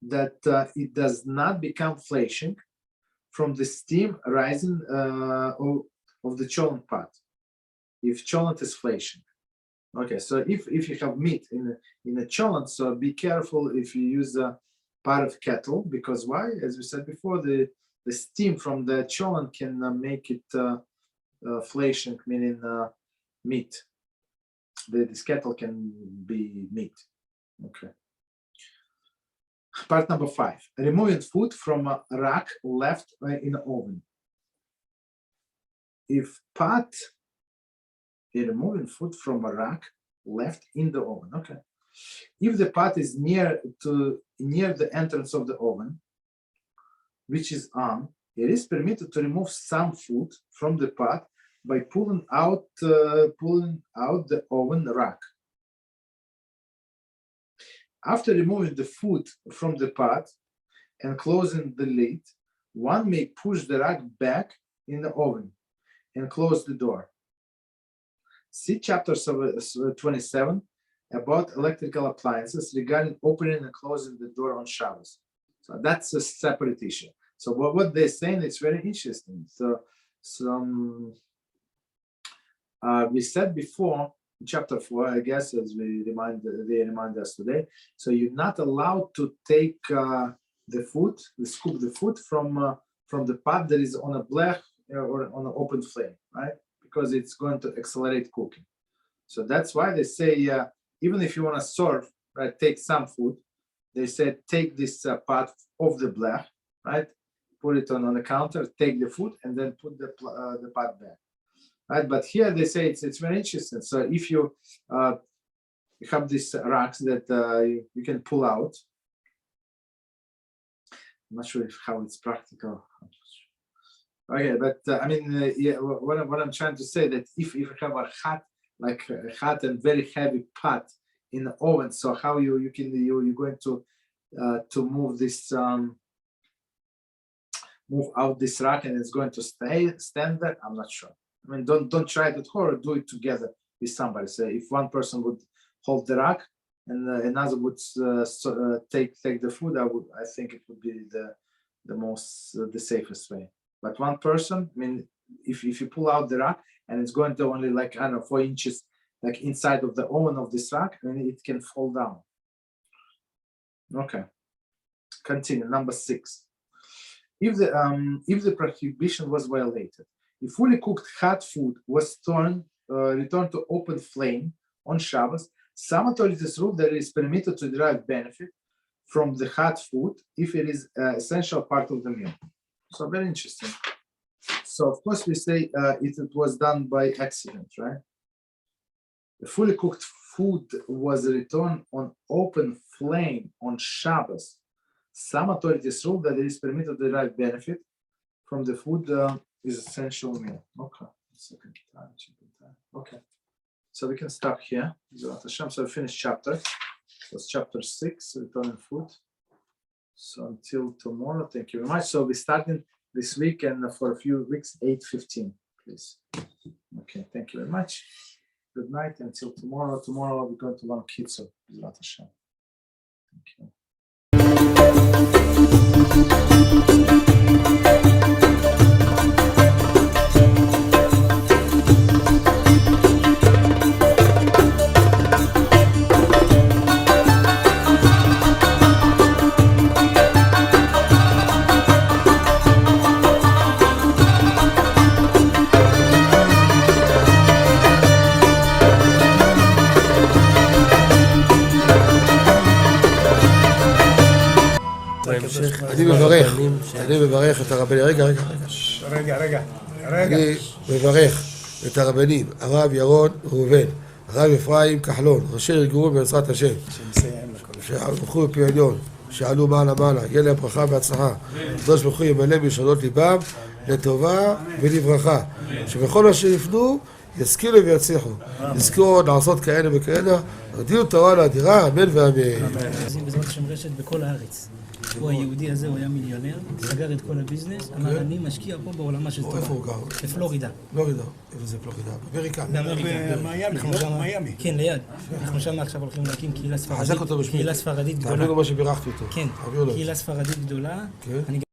that it does not become flashing from the steam rising of the cholent pot. If cholent is flashing. Okay, so if you have meat in a cholent, so be careful if you use a pot of kettle, because why? As we said before, the steam from the cholent can make it flashing, meaning meat. This kettle can be meat. Okay. Part number 5: removing food from a rack left in the oven. If pot removing food from a rack left in the oven. Okay. If the pot is near the entrance of the oven, which is on, it is permitted to remove some food from the pot by pulling out the oven rack. After removing the food from the pot and closing the lid, one may push the rack back in the oven and close the door. See chapter 27 about electrical appliances regarding opening and closing the door on Shabbos. So that's a separate issue. So what they're saying is very interesting. So we said before in chapter 4, I guess, as they remind us today. So you're not allowed to take scoop the food from the pot that is on a black or on an open flame, right? Because it's going to accelerate cooking. So that's why they say even if you want to serve, right, take some food. They said take this pot off the black, right? Put it on the counter, take the food, and then put the pot back. Right, but here they say it's very interesting. So if you have these racks that you can pull out, I'm not sure how it's practical. Okay, but I mean, yeah, what I'm trying to say that if you have a hot and very heavy pot in the oven, so how you're going to move this move out this rack and it's going to stand there? I'm not sure. I mean, don't try it at home, or do it together with somebody. So if one person would hold the rack and another would take the food, I think it would be the safest way. But one person, I mean, if you pull out the rack and it's going to only like, I don't know, 4 inches like inside of the oven of this rack, and it can fall down. Okay, continue. Number 6. If the prohibition was violated, if fully cooked hot food was returned to open flame on Shabbos, some authorities rule that it is permitted to derive benefit from the hot food if it is an essential part of the meal. So very interesting. So of course we say it was done by accident, right? The fully cooked food was returned on open flame on Shabbos. Some authorities rule that it is permitted to derive benefit from the food is essential meal. Okay, second time. Okay, so we can stop here. So we finished chapter. That's chapter 6, returning food. So until tomorrow, thank you very much. So we started this week and for a few weeks, 8:15, please. Okay, thank you very much. Good night until tomorrow. Tomorrow we're going to learn Kitzur, HaShem. אני מברך את הרבנים, רגע. אני מברך את הרבנים, הרב ירון ראובן, הרב אפרים כחלון, ראשי ארגון בעזרת השם, שהלכו בפי עליון, שעלו מעלה, יהיה להם ברכה והצלחה, הקדוש ברוך הוא ימלא בישועות ליבם לטובה ולברכה, שבכל מה שיפנו ישכילו ויצליחו, יזכו לעשות כאלה וכאלה, הרדיעו תורה לאדירה, אמן ואמן. בעזרת השם רשת בכל הארץ. הוא היהודי הזה, הוא היה מיליונר, סגר את כל הביזנס, אמר אני משקיע פה בעולמה של תורה. איפה הוא גר? בפלורידה. פלורידה, איפה זה פלורידה? באמריקה. במיימי. כן, ליד. אנחנו שם עכשיו הולכים להקים קהילה ספרדית. חזק אותו בשמי. קהילה ספרדית גדולה. תעבירו מה שבירכתי אותו. כן, קהילה ספרדית גדולה. אני